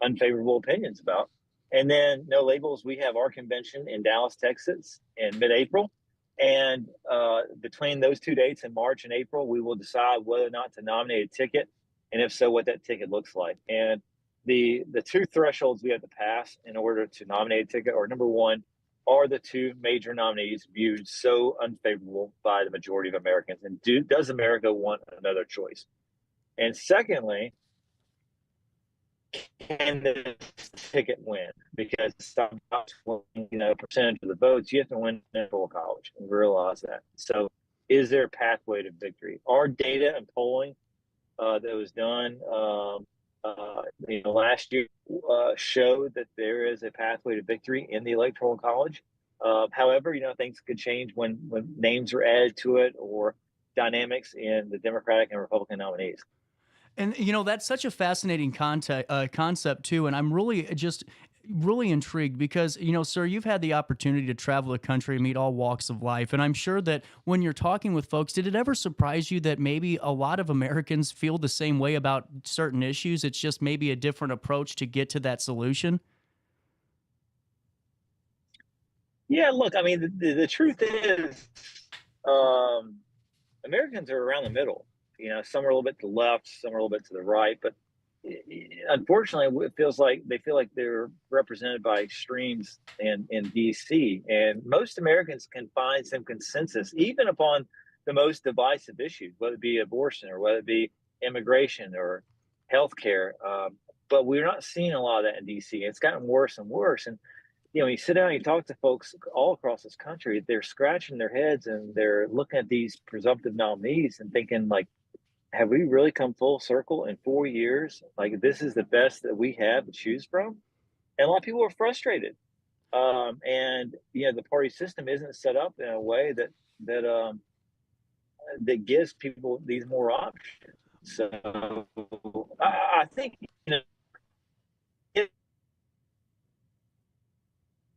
unfavorable opinions about. And then No Labels, we have our convention in Dallas, Texas in mid-April. And between those 2 dates in March and April, we will decide whether or not to nominate a ticket, and if so, what that ticket looks like. And the two thresholds we have to pass in order to nominate a ticket are, number one, are the two major nominees viewed so unfavorable by the majority of Americans? And does America want another choice? And secondly, can the ticket win? Because sometimes, percentage of the votes, you have to win in full college and realize that. So is there a pathway to victory? Our data and polling that was done last year showed that there is a pathway to victory in the Electoral College. However, things could change when names are added to it or dynamics in the Democratic and Republican nominees. And, that's such a fascinating concept, too. And I'm really intrigued because, sir, you've had the opportunity to travel the country and meet all walks of life. And I'm sure that when you're talking with folks, did it ever surprise you that maybe a lot of Americans feel the same way about certain issues? It's just maybe a different approach to get to that solution? Yeah, look, I mean, the truth is Americans are around the middle. Some are a little bit to the left, some are a little bit to the right, but unfortunately, it feels like they feel like they're represented by extremes in DC. And most Americans can find some consensus, even upon the most divisive issues, whether it be abortion or whether it be immigration or healthcare. But we're not seeing a lot of that in DC. It's gotten worse and worse. And you sit down and you talk to folks all across this country, they're scratching their heads and they're looking at these presumptive nominees and thinking, like, have we really come full circle in 4 years? Like, this is the best that we have to choose from? And a lot of people are frustrated. And the party system isn't set up in a way that gives people these more options. So I think an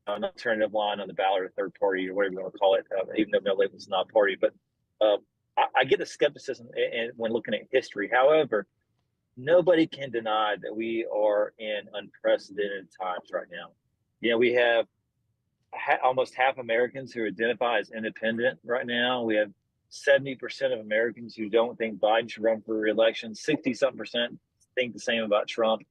alternative line on the ballot or third party or whatever you want to call it, even though No Labels is not a party, but I get the skepticism when looking at history. However, nobody can deny that we are in unprecedented times right now. We have almost half Americans who identify as independent right now. We have 70% of Americans who don't think Biden should run for re-election. 60-something% think the same about Trump.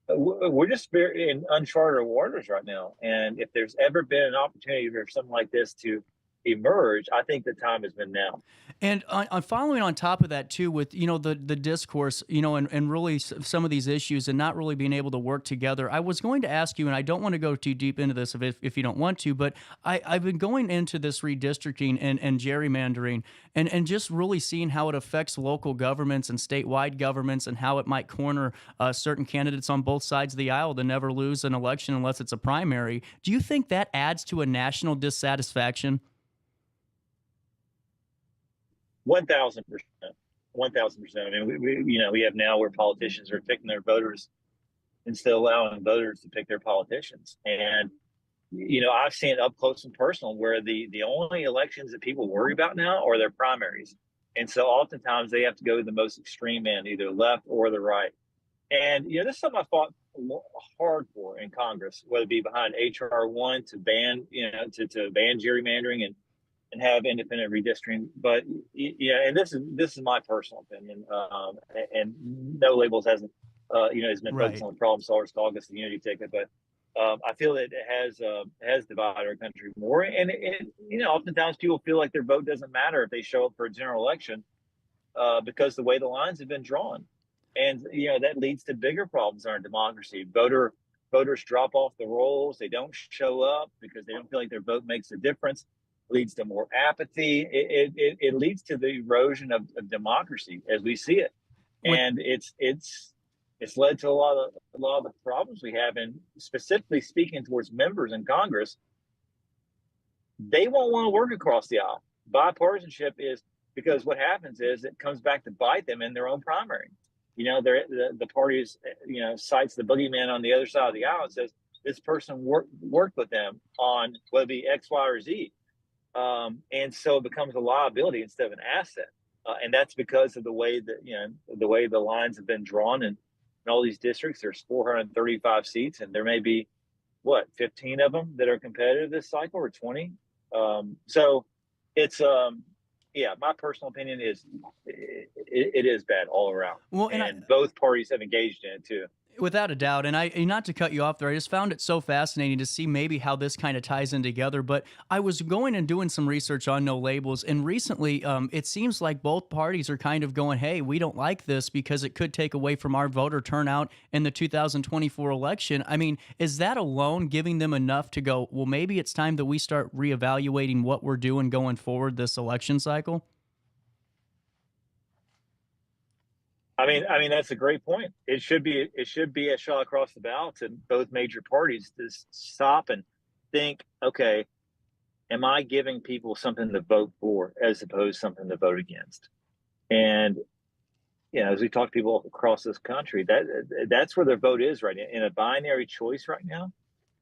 We're just very in uncharted waters right now. And if there's ever been an opportunity for something like this to emerge, I think the time has been now. And on following on top of that too, with the discourse, and really some of these issues and not really being able to work together. I was going to ask you, and I don't want to go too deep into this if you don't want to, but I've been going into this redistricting and gerrymandering and just really seeing how it affects local governments and statewide governments and how it might corner certain candidates on both sides of the aisle to never lose an election unless it's a primary. Do you think that adds to a national dissatisfaction? 1,000%. 1,000%. I mean, we have now where politicians are picking their voters instead of allowing voters to pick their politicians. And, I've seen it up close and personal where the only elections that people worry about now are their primaries. And so oftentimes they have to go to the most extreme end, either left or the right. And, this is something I fought hard for in Congress, whether it be behind H.R. 1 to ban, to ban gerrymandering and have independent redistricting. But and this is my personal opinion. And No Labels hasn't has been focused on the problem solvers caucus, the unity ticket, but I feel that it has divided our country more. And oftentimes people feel like their vote doesn't matter if they show up for a general election because the way the lines have been drawn, and that leads to bigger problems in our democracy. Voters drop off the rolls; they don't show up because they don't feel like their vote makes a difference. Leads to more apathy. It leads to the erosion of democracy as we see it, and it's led to a lot of the problems we have. And specifically speaking towards members in Congress, they won't want to work across the aisle. Bipartisanship is because what happens is it comes back to bite them in their own primary. The parties cites the boogeyman on the other side of the aisle and says this person worked with them on whether it be X, Y, or Z. And so it becomes a liability instead of an asset. And that's because of the way that, the way the lines have been drawn in all these districts. There's 435 seats and there may be 15 of them that are competitive this cycle or 20. So it's, my personal opinion is it is bad all around. Well, and both parties have engaged in it too. Without a doubt. And not to cut you off there, I just found it so fascinating to see maybe how this kind of ties in together. But I was going and doing some research on No Labels, and recently it seems like both parties are kind of going, hey, we don't like this because it could take away from our voter turnout in the 2024 election. I mean, is that alone giving them enough to go, well, maybe it's time that we start reevaluating what we're doing going forward this election cycle? I mean that's a great point. It should be a shot across the bow to both major parties to stop and think, okay, am I giving people something to vote for as opposed to something to vote against? And as we talk to people across this country, that's where their vote is right now. In a binary choice right now,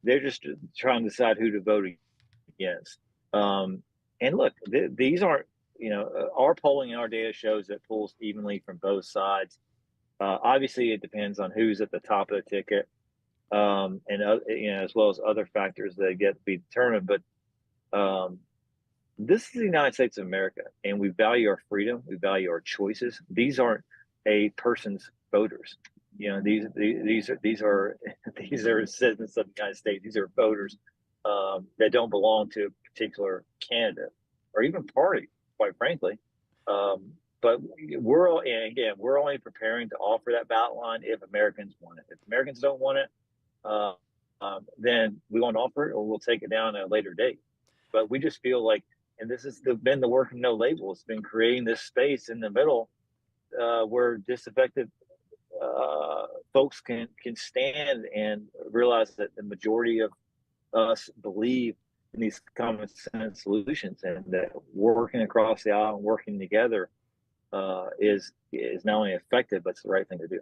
they're just trying to decide who to vote against. And look, these aren't. Our polling and our data shows that pulls evenly from both sides. Obviously, it depends on who's at the top of the ticket, and as well as other factors that get to be determined. But this is the United States of America, and we value our freedom. We value our choices. These aren't a person's voters. These are citizens of the United States. These are voters that don't belong to a particular candidate or even party, quite frankly. But we're only preparing to offer that ballot line if Americans want it. If Americans don't want it, then we won't offer it, or we'll take it down at a later date. But we just feel like, and this has been the work of No Label, it's been creating this space in the middle where disaffected folks can stand and realize that the majority of us believe in these common sense solutions, and that working across the aisle and working together is not only effective, but it's the right thing to do.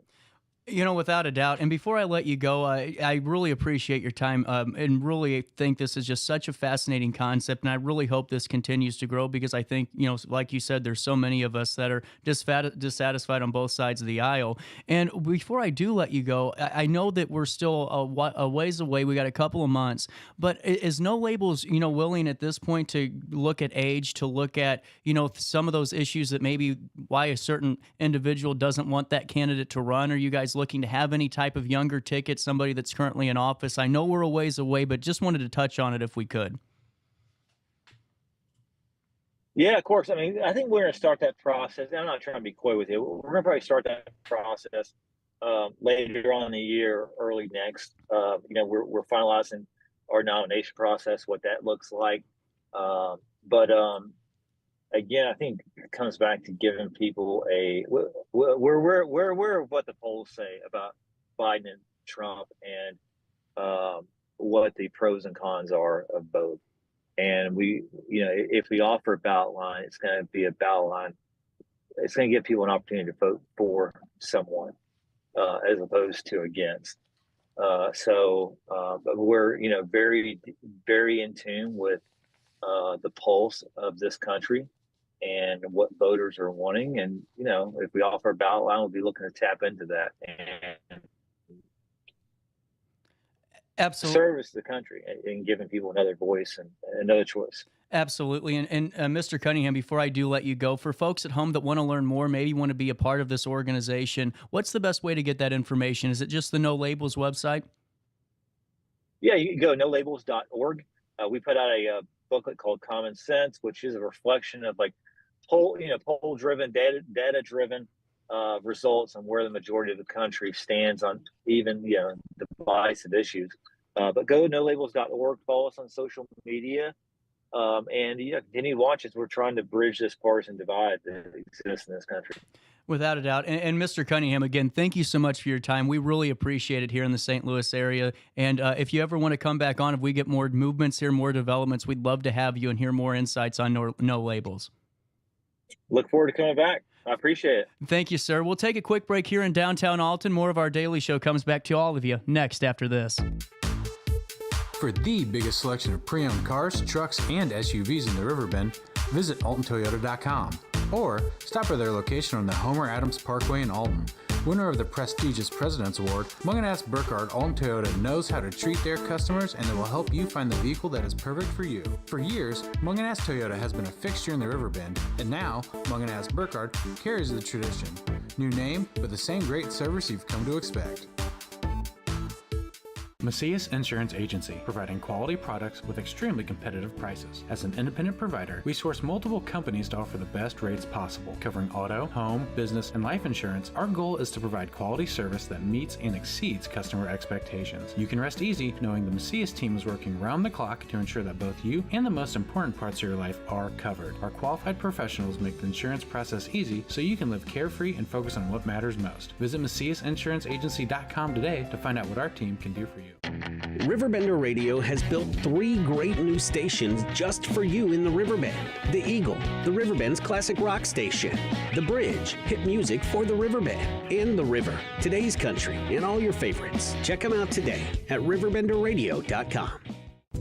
Without a doubt. And before I let you go, I really appreciate your time and really think this is just such a fascinating concept. And I really hope this continues to grow because I think, like you said, there's so many of us that are dissatisfied on both sides of the aisle. And before I do let you go, I know that we're still a ways away. We got a couple of months. But is No Labels, willing at this point to look at age, to look at, some of those issues that maybe why a certain individual doesn't want that candidate to run? Are you guys looking to have any type of younger ticket, somebody that's currently in office? I know we're a ways away, but just wanted to touch on it if we could. Yeah, of course. I mean, I think we're going to start that process. I'm not trying to be coy with you. We're going to probably start that process later on in the year, early next. We're finalizing our nomination process, what that looks like. But again, I think it comes back to giving people we're aware of what the polls say about Biden and Trump and what the pros and cons are of both. And if we offer a ballot line, it's going to be a ballot line. It's going to give people an opportunity to vote for someone as opposed to against. But we're, very, very in tune with the pulse of this country and what voters are wanting. And, if we offer a ballot line, we'll be looking to tap into that and absolutely service the country and giving people another voice and another choice. Absolutely. And Mr. Cunningham, before I do let you go, for folks at home that want to learn more, maybe want to be a part of this organization, what's the best way to get that information? Is it just the No Labels website? Yeah, you can go to nolabels.org. We put out a booklet called Common Sense, which is a reflection of poll-driven, data-driven results on where the majority of the country stands on even divisive issues. But go to nolabels.org, follow us on social media, and continue to watch as we're trying to bridge this partisan divide that exists in this country. Without a doubt. And Mr. Cunningham, again, thank you so much for your time. We really appreciate it here in the St. Louis area. And if you ever want to come back on, if we get more movements here, more developments, we'd love to have you and hear more insights on No Labels. Look forward to coming back. I appreciate it. Thank you, sir. We'll take a quick break here in downtown Alton. More of our daily show comes back to all of you next after this. For the biggest selection of pre-owned cars, trucks, and SUVs in the Riverbend, visit AltonToyota.com or stop by their location on the Homer Adams Parkway in Alton. Winner of the prestigious President's Award, Munganast Burkhardt Alton Toyota knows how to treat their customers, and they will help you find the vehicle that is perfect for you. For years, Munganast Toyota has been a fixture in the Riverbend, and now Munganast Burkhardt carries the tradition. New name, but the same great service you've come to expect. Macias Insurance Agency, providing quality products with extremely competitive prices. As an independent provider, we source multiple companies to offer the best rates possible. Covering auto, home, business, and life insurance, our goal is to provide quality service that meets and exceeds customer expectations. You can rest easy knowing the Macias team is working round the clock to ensure that both you and the most important parts of your life are covered. Our qualified professionals make the insurance process easy so you can live carefree and focus on what matters most. Visit MaciasInsuranceAgency.com today to find out what our team can do for you. RiverBender Radio has built 3 great new stations just for you in the Riverbend. The Eagle, the Riverbend's classic rock station. The Bridge, hit music for the Riverbend. And The River, today's country, and all your favorites. Check them out today at RiverBender.com.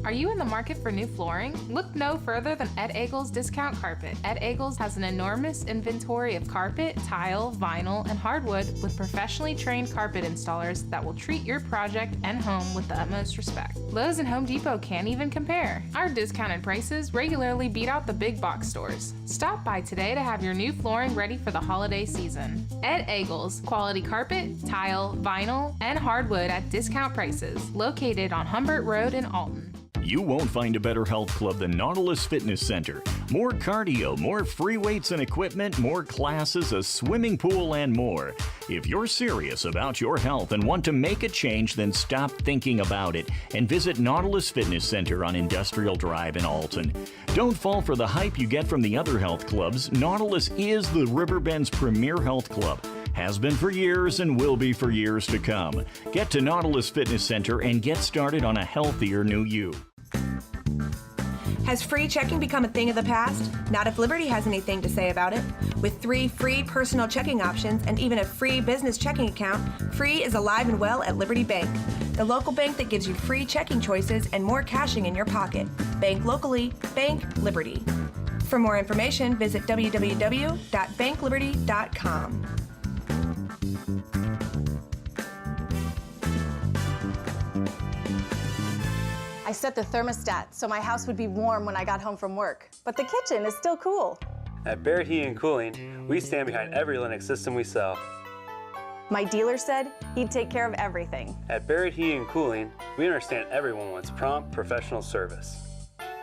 Are you in the market for new flooring? Look no further than Ed Eagles Discount Carpet. Ed Eagles has an enormous inventory of carpet, tile, vinyl, and hardwood with professionally trained carpet installers that will treat your project and home with the utmost respect. Lowe's and Home Depot can't even compare. Our discounted prices regularly beat out the big box stores. Stop by today to have your new flooring ready for the holiday season. Ed Eagles, quality carpet, tile, vinyl, and hardwood at discount prices, located on Humbert Road in Alton. You won't find a better health club than Nautilus Fitness Center. More cardio, more free weights and equipment, more classes, a swimming pool, and more. If you're serious about your health and want to make a change, then stop thinking about it and visit Nautilus Fitness Center on Industrial Drive in Alton. Don't fall for the hype you get from the other health clubs. Nautilus is the Riverbend's premier health club. Has been for years and will be for years to come. Get to Nautilus Fitness Center and get started on a healthier new you. Has free checking become a thing of the past? Not if Liberty has anything to say about it. With 3 free personal checking options and even a free business checking account, free is alive and well at Liberty Bank, the local bank that gives you free checking choices and more cashing in your pocket. Bank locally, bank Liberty. For more information, visit www.bankliberty.com. I set the thermostat so my house would be warm when I got home from work, but the kitchen is still cool. At Barrett Heating and Cooling, we stand behind every Linux system we sell. My dealer said he'd take care of everything. At Barrett Heating and Cooling, we understand everyone wants prompt, professional service.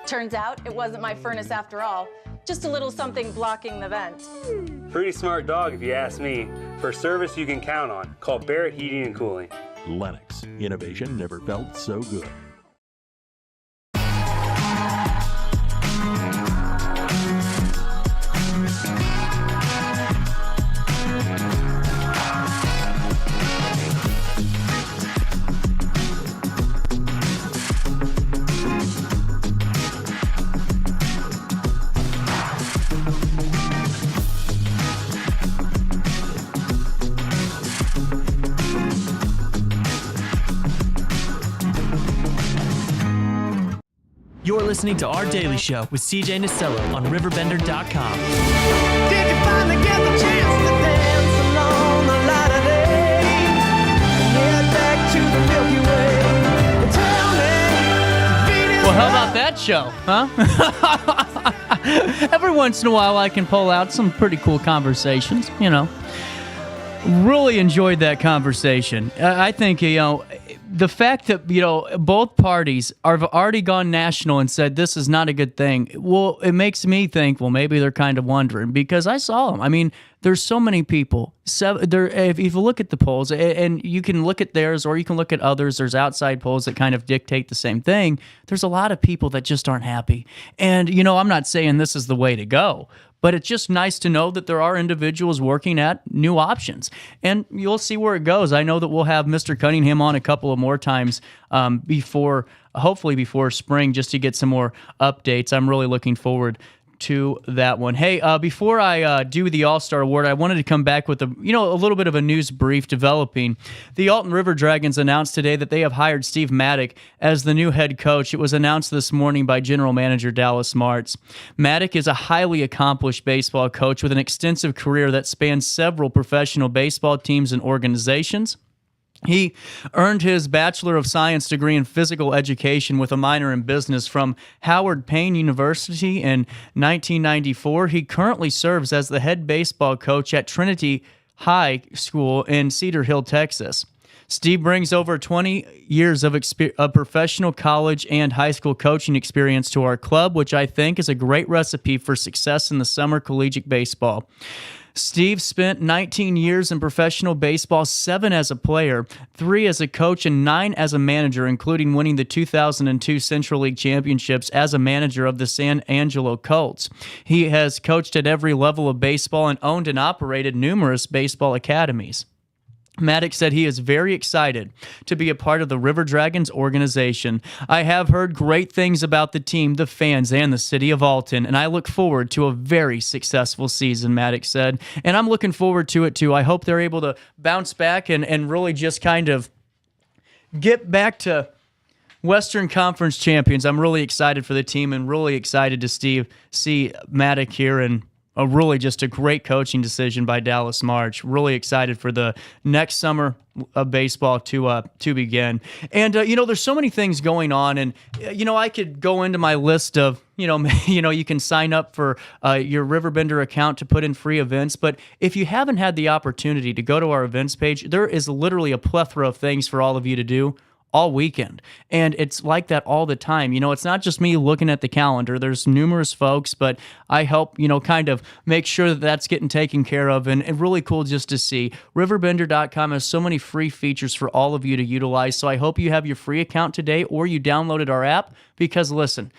Turns out it wasn't my furnace after all, just a little something blocking the vent. Pretty smart dog if you ask me. For service you can count on, call Barrett Heating and Cooling. Lennox. Innovation never felt so good. You're listening to Our Daily Show with CJ Nasello on RiverBender.com. Did you finally get the chance to dance along the light of day? Head back to the Milky Way. And tell me, Venus. Well, how about that show, huh? Every once in a while, I can pull out some pretty cool conversations, you know. Really enjoyed that conversation. I think, you know, the fact that, you know, both parties have already gone national and said this is not a good thing, well, it makes me think, well, maybe they're kind of wondering, because I saw them. I mean, there's so many people. If you look at the polls, and you can look at theirs or you can look at others, there's outside polls that kind of dictate the same thing. There's a lot of people that just aren't happy. And, you know, I'm not saying this is the way to go, but it's just nice to know that there are individuals working at new options. And you'll see where it goes. I know that we'll have Mr. Cunningham on a couple of more times hopefully before spring, just to get some more updates. I'm really looking forward to that one. Hey, before I do the All-Star Award, I wanted to come back with a little bit of a news brief developing. The Alton River Dragons announced today that they have hired Steve Maddock as the new head coach. It was announced this morning by General Manager Dallas Martz. Maddock is a highly accomplished baseball coach with an extensive career that spans several professional baseball teams and organizations. He earned his Bachelor of Science degree in physical education with a minor in business from Howard Payne University in 1994. He currently serves as the head baseball coach at Trinity High School in Cedar Hill, Texas. Steve brings over 20 years of professional college and high school coaching experience to our club, which I think is a great recipe for success in the summer collegiate baseball. Steve spent 19 years in professional baseball, 7 as a player, 3 as a coach, and 9 as a manager, including winning the 2002 Central League Championships as a manager of the San Angelo Colts. He has coached at every level of baseball and owned and operated numerous baseball academies. Maddox said he is very excited to be a part of the River Dragons organization. I have heard great things about the team, the fans, and the city of Alton, and I look forward to a very successful season, Maddox said. And I'm looking forward to it, too. I hope they're able to bounce back and really just kind of get back to Western Conference champions. I'm really excited for the team and really excited to see Maddox here, and really just a great coaching decision by Dallas Martz. Really excited for the next summer of baseball to begin. And there's so many things going on, and I could go into my list of you can sign up for your RiverBender account to put in free events. But if you haven't had the opportunity to go to our events page, there is literally a plethora of things for all of you to do all weekend. And it's like that all the time. It's not just me looking at the calendar. There's numerous folks, but I help, kind of make sure that that's getting taken care of. And really cool just to see. RiverBender.com has so many free features for all of you to utilize. So I hope you have your free account today or you downloaded our app, because listen,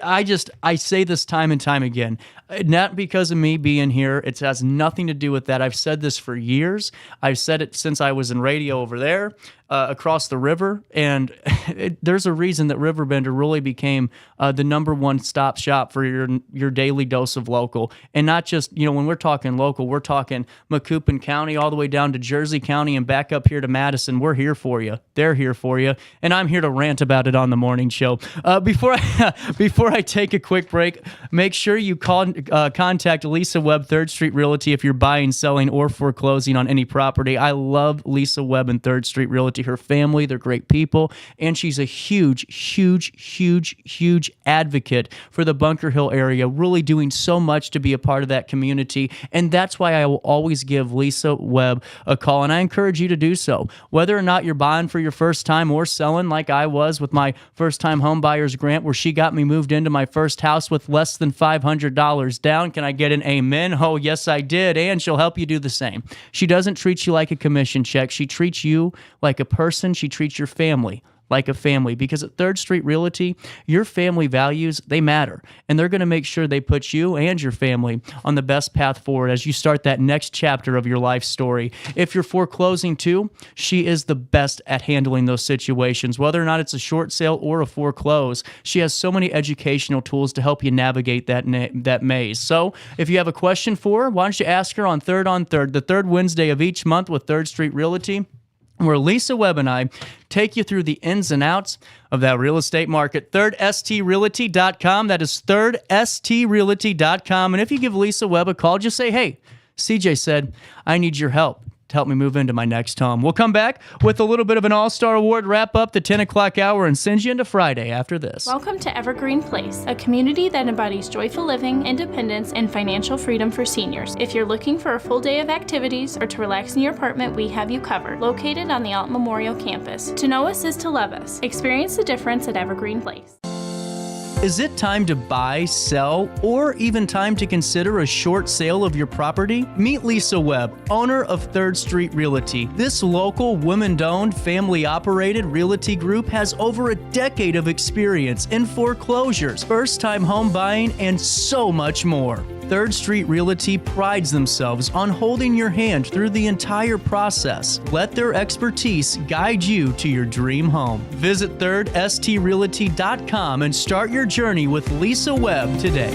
I say this time and time again, not because of me being here. It has nothing to do with that. I've said this for years. I've said it since I was in radio over there, across the river. And there's a reason that Riverbender really became the number one stop shop for your daily dose of local. And not just, when we're talking local, we're talking Macoupin County all the way down to Jersey County and back up here to Madison. We're here for you. They're here for you. And I'm here to rant about it on the morning show. Before I take a quick break, make sure you contact Lisa Webb, 3rd Street Realty, if you're buying, selling, or foreclosing on any property. I love Lisa Webb and 3rd Street Realty. Her family, they're great people. And she's a huge advocate for the Bunker Hill area, really doing so much to be a part of that community. And that's why I will always give Lisa Webb a call. And I encourage you to do so. Whether or not you're buying for your first time or selling, like I was with my first time home buyer's grant, where she got me moved into my first house with less than $500 down. Can I get an amen? Oh, yes, I did. And she'll help you do the same. She doesn't treat you like a commission check. She treats you like a person. She treats your family like a family, because at 3rd Street Realty, your family values, they matter. And they're going to make sure they put you and your family on the best path forward as you start that next chapter of your life story. If you're foreclosing too, she is the best at handling those situations, whether or not it's a short sale or a foreclose. She has so many educational tools to help you navigate that maze. So if you have a question for her, why don't you ask her on Third, the third Wednesday of each month with 3rd Street Realty, where Lisa Webb and I take you through the ins and outs of that real estate market. ThirdSTRealty.com. That is ThirdSTRealty.com. And if you give Lisa Webb a call, just say, hey, CJ said, I need your help to help me move into my next home. We'll come back with a little bit of an All-Star Award, wrap up the 10 o'clock hour, and send you into Friday after this. Welcome to Evergreen Place, a community that embodies joyful living, independence, and financial freedom for seniors. If you're looking for a full day of activities or to relax in your apartment, we have you covered. Located on the Alton Memorial campus. To know us is to love us. Experience the difference at Evergreen Place. Is it time to buy, sell, or even time to consider a short sale of your property? Meet Lisa Webb, owner of 3rd Street Realty. This local, women-owned, family-operated realty group has over a decade of experience in foreclosures, first-time home buying, and so much more. 3rd Street Realty prides themselves on holding your hand through the entire process. Let their expertise guide you to your dream home. Visit ThirdSTRealty.com and start your journey with Lisa Webb today.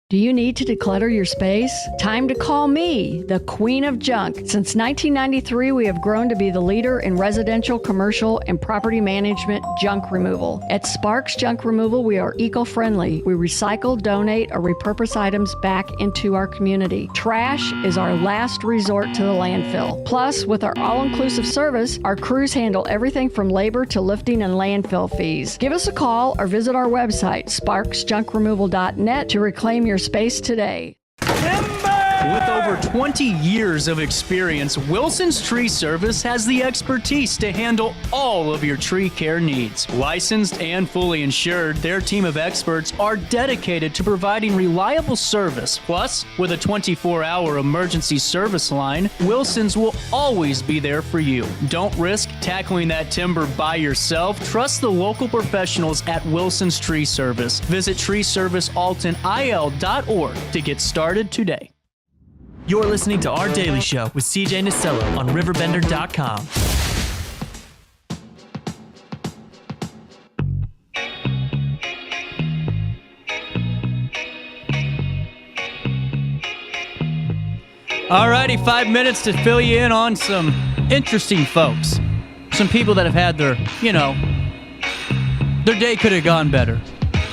Do you need to declutter your space? Time to call me, the Queen of Junk. Since 1993, we have grown to be the leader in residential, commercial, and property management junk removal. At Sparks Junk Removal, we are eco-friendly. We recycle, donate, or repurpose items back into our community. Trash is our last resort to the landfill. Plus, with our all-inclusive service, our crews handle everything from labor to lifting and landfill fees. Give us a call or visit our website, sparksjunkremoval.net, to reclaim your space today. With over 20 years of experience, Wilson's Tree Service has the expertise to handle all of your tree care needs. Licensed and fully insured, their team of experts are dedicated to providing reliable service. Plus, with a 24-hour emergency service line, Wilson's will always be there for you. Don't risk tackling that timber by yourself. Trust the local professionals at Wilson's Tree Service. Visit treeservicealtonil.org to get started today. You're listening to Our Daily Show with CJ Nasello on RiverBender.com. Alrighty, 5 minutes to fill you in on some interesting folks. Some people that have had their day could have gone better.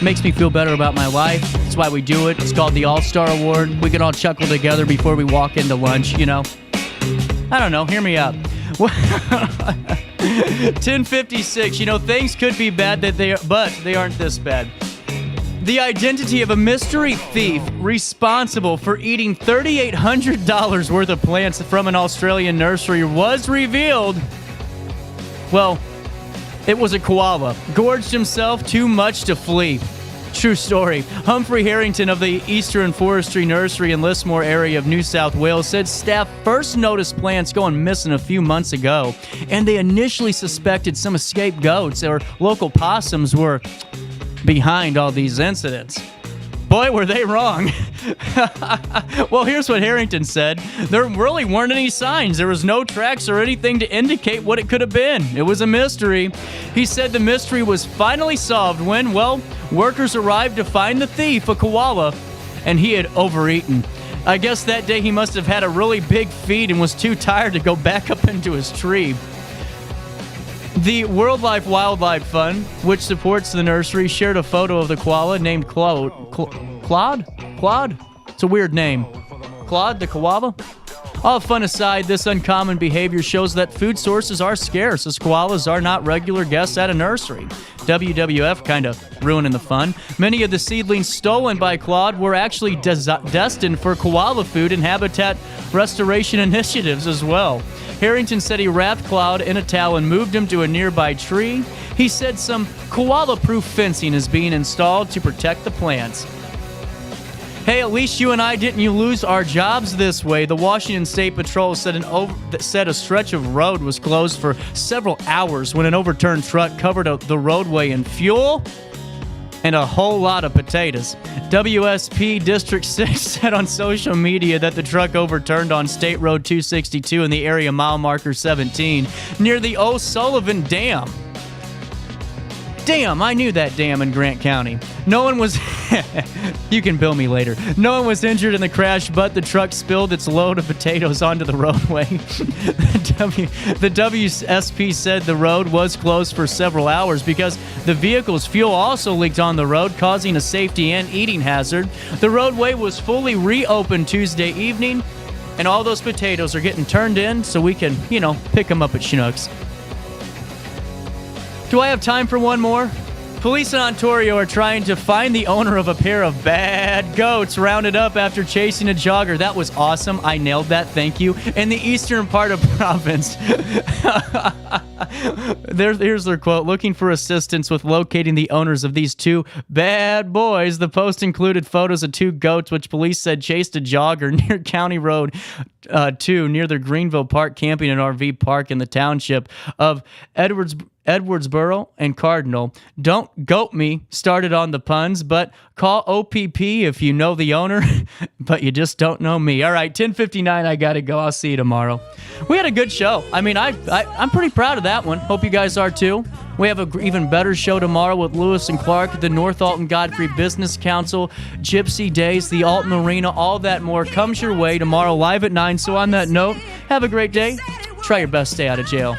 Makes me feel better about my life. That's why we do it. It's called the All-Star Award. We can all chuckle together before we walk into lunch, I don't know. Hear me out. 10:56. Things could be bad, but they aren't this bad. The identity of a mystery thief responsible for eating $3,800 worth of plants from an Australian nursery was revealed. Well, it was a koala. Gorged himself too much to flee. True story. Humphrey Harrington of the Eastern Forestry Nursery in Lismore area of New South Wales said staff first noticed plants going missing a few months ago, and they initially suspected some escaped goats or local possums were behind all these incidents. Boy, were they wrong. Well, here's what Harrington said. There really weren't any signs. There was no tracks or anything to indicate what it could have been. It was a mystery. He said the mystery was finally solved when, well, workers arrived to find the thief, a koala, and he had overeaten. I guess that day he must have had a really big feed and was too tired to go back up into his tree. The Wildlife Fund, which supports the nursery, shared a photo of the koala named Claude? Claude? It's a weird name. Claude, the koala? All fun aside, this uncommon behavior shows that food sources are scarce, as koalas are not regular guests at a nursery. WWF kind of ruining the fun. Many of the seedlings stolen by Claude were actually destined for koala food and habitat restoration initiatives as well. Harrington said he wrapped Claude in a towel and moved him to a nearby tree. He said some koala-proof fencing is being installed to protect the plants. Hey, at least you and I didn't lose our jobs this way. The Washington State Patrol said a stretch of road was closed for several hours when an overturned truck covered the roadway in fuel and a whole lot of potatoes. WSP District 6 said on social media that the truck overturned on State Road 262 in the area mile marker 17 near the O'Sullivan Dam. Damn, I knew that dam in Grant County. No one was... You can bill me later. No one was injured in the crash, but the truck spilled its load of potatoes onto the roadway. The WSP said the road was closed for several hours because the vehicle's fuel also leaked on the road, causing a safety and eating hazard. The roadway was fully reopened Tuesday evening, and all those potatoes are getting turned in so we can, pick them up at Schnucks. Do I have time for one more? Police in Ontario are trying to find the owner of a pair of bad goats rounded up after chasing a jogger. That was awesome. I nailed that. Thank you. In the eastern part of province. Here's their quote. Looking for assistance with locating the owners of these two bad boys. The post included photos of two goats, which police said chased a jogger near County Road 2 near the Greenville Park Camping and RV Park in the township of Edwardsboro and Cardinal. Don't goat me started on the puns, but call OPP if you know the owner, but you just don't know me. All right, 10:59, I got to go. I'll see you tomorrow. We had a good show. I mean, I'm pretty proud of that one. Hope you guys are too. We have an even better show tomorrow with Lewis and Clark, the North Alton Godfrey Business Council, Gypsy Days, the Alton Arena, all that more comes your way tomorrow live at 9. So on that note, have a great day. Try your best to stay out of jail.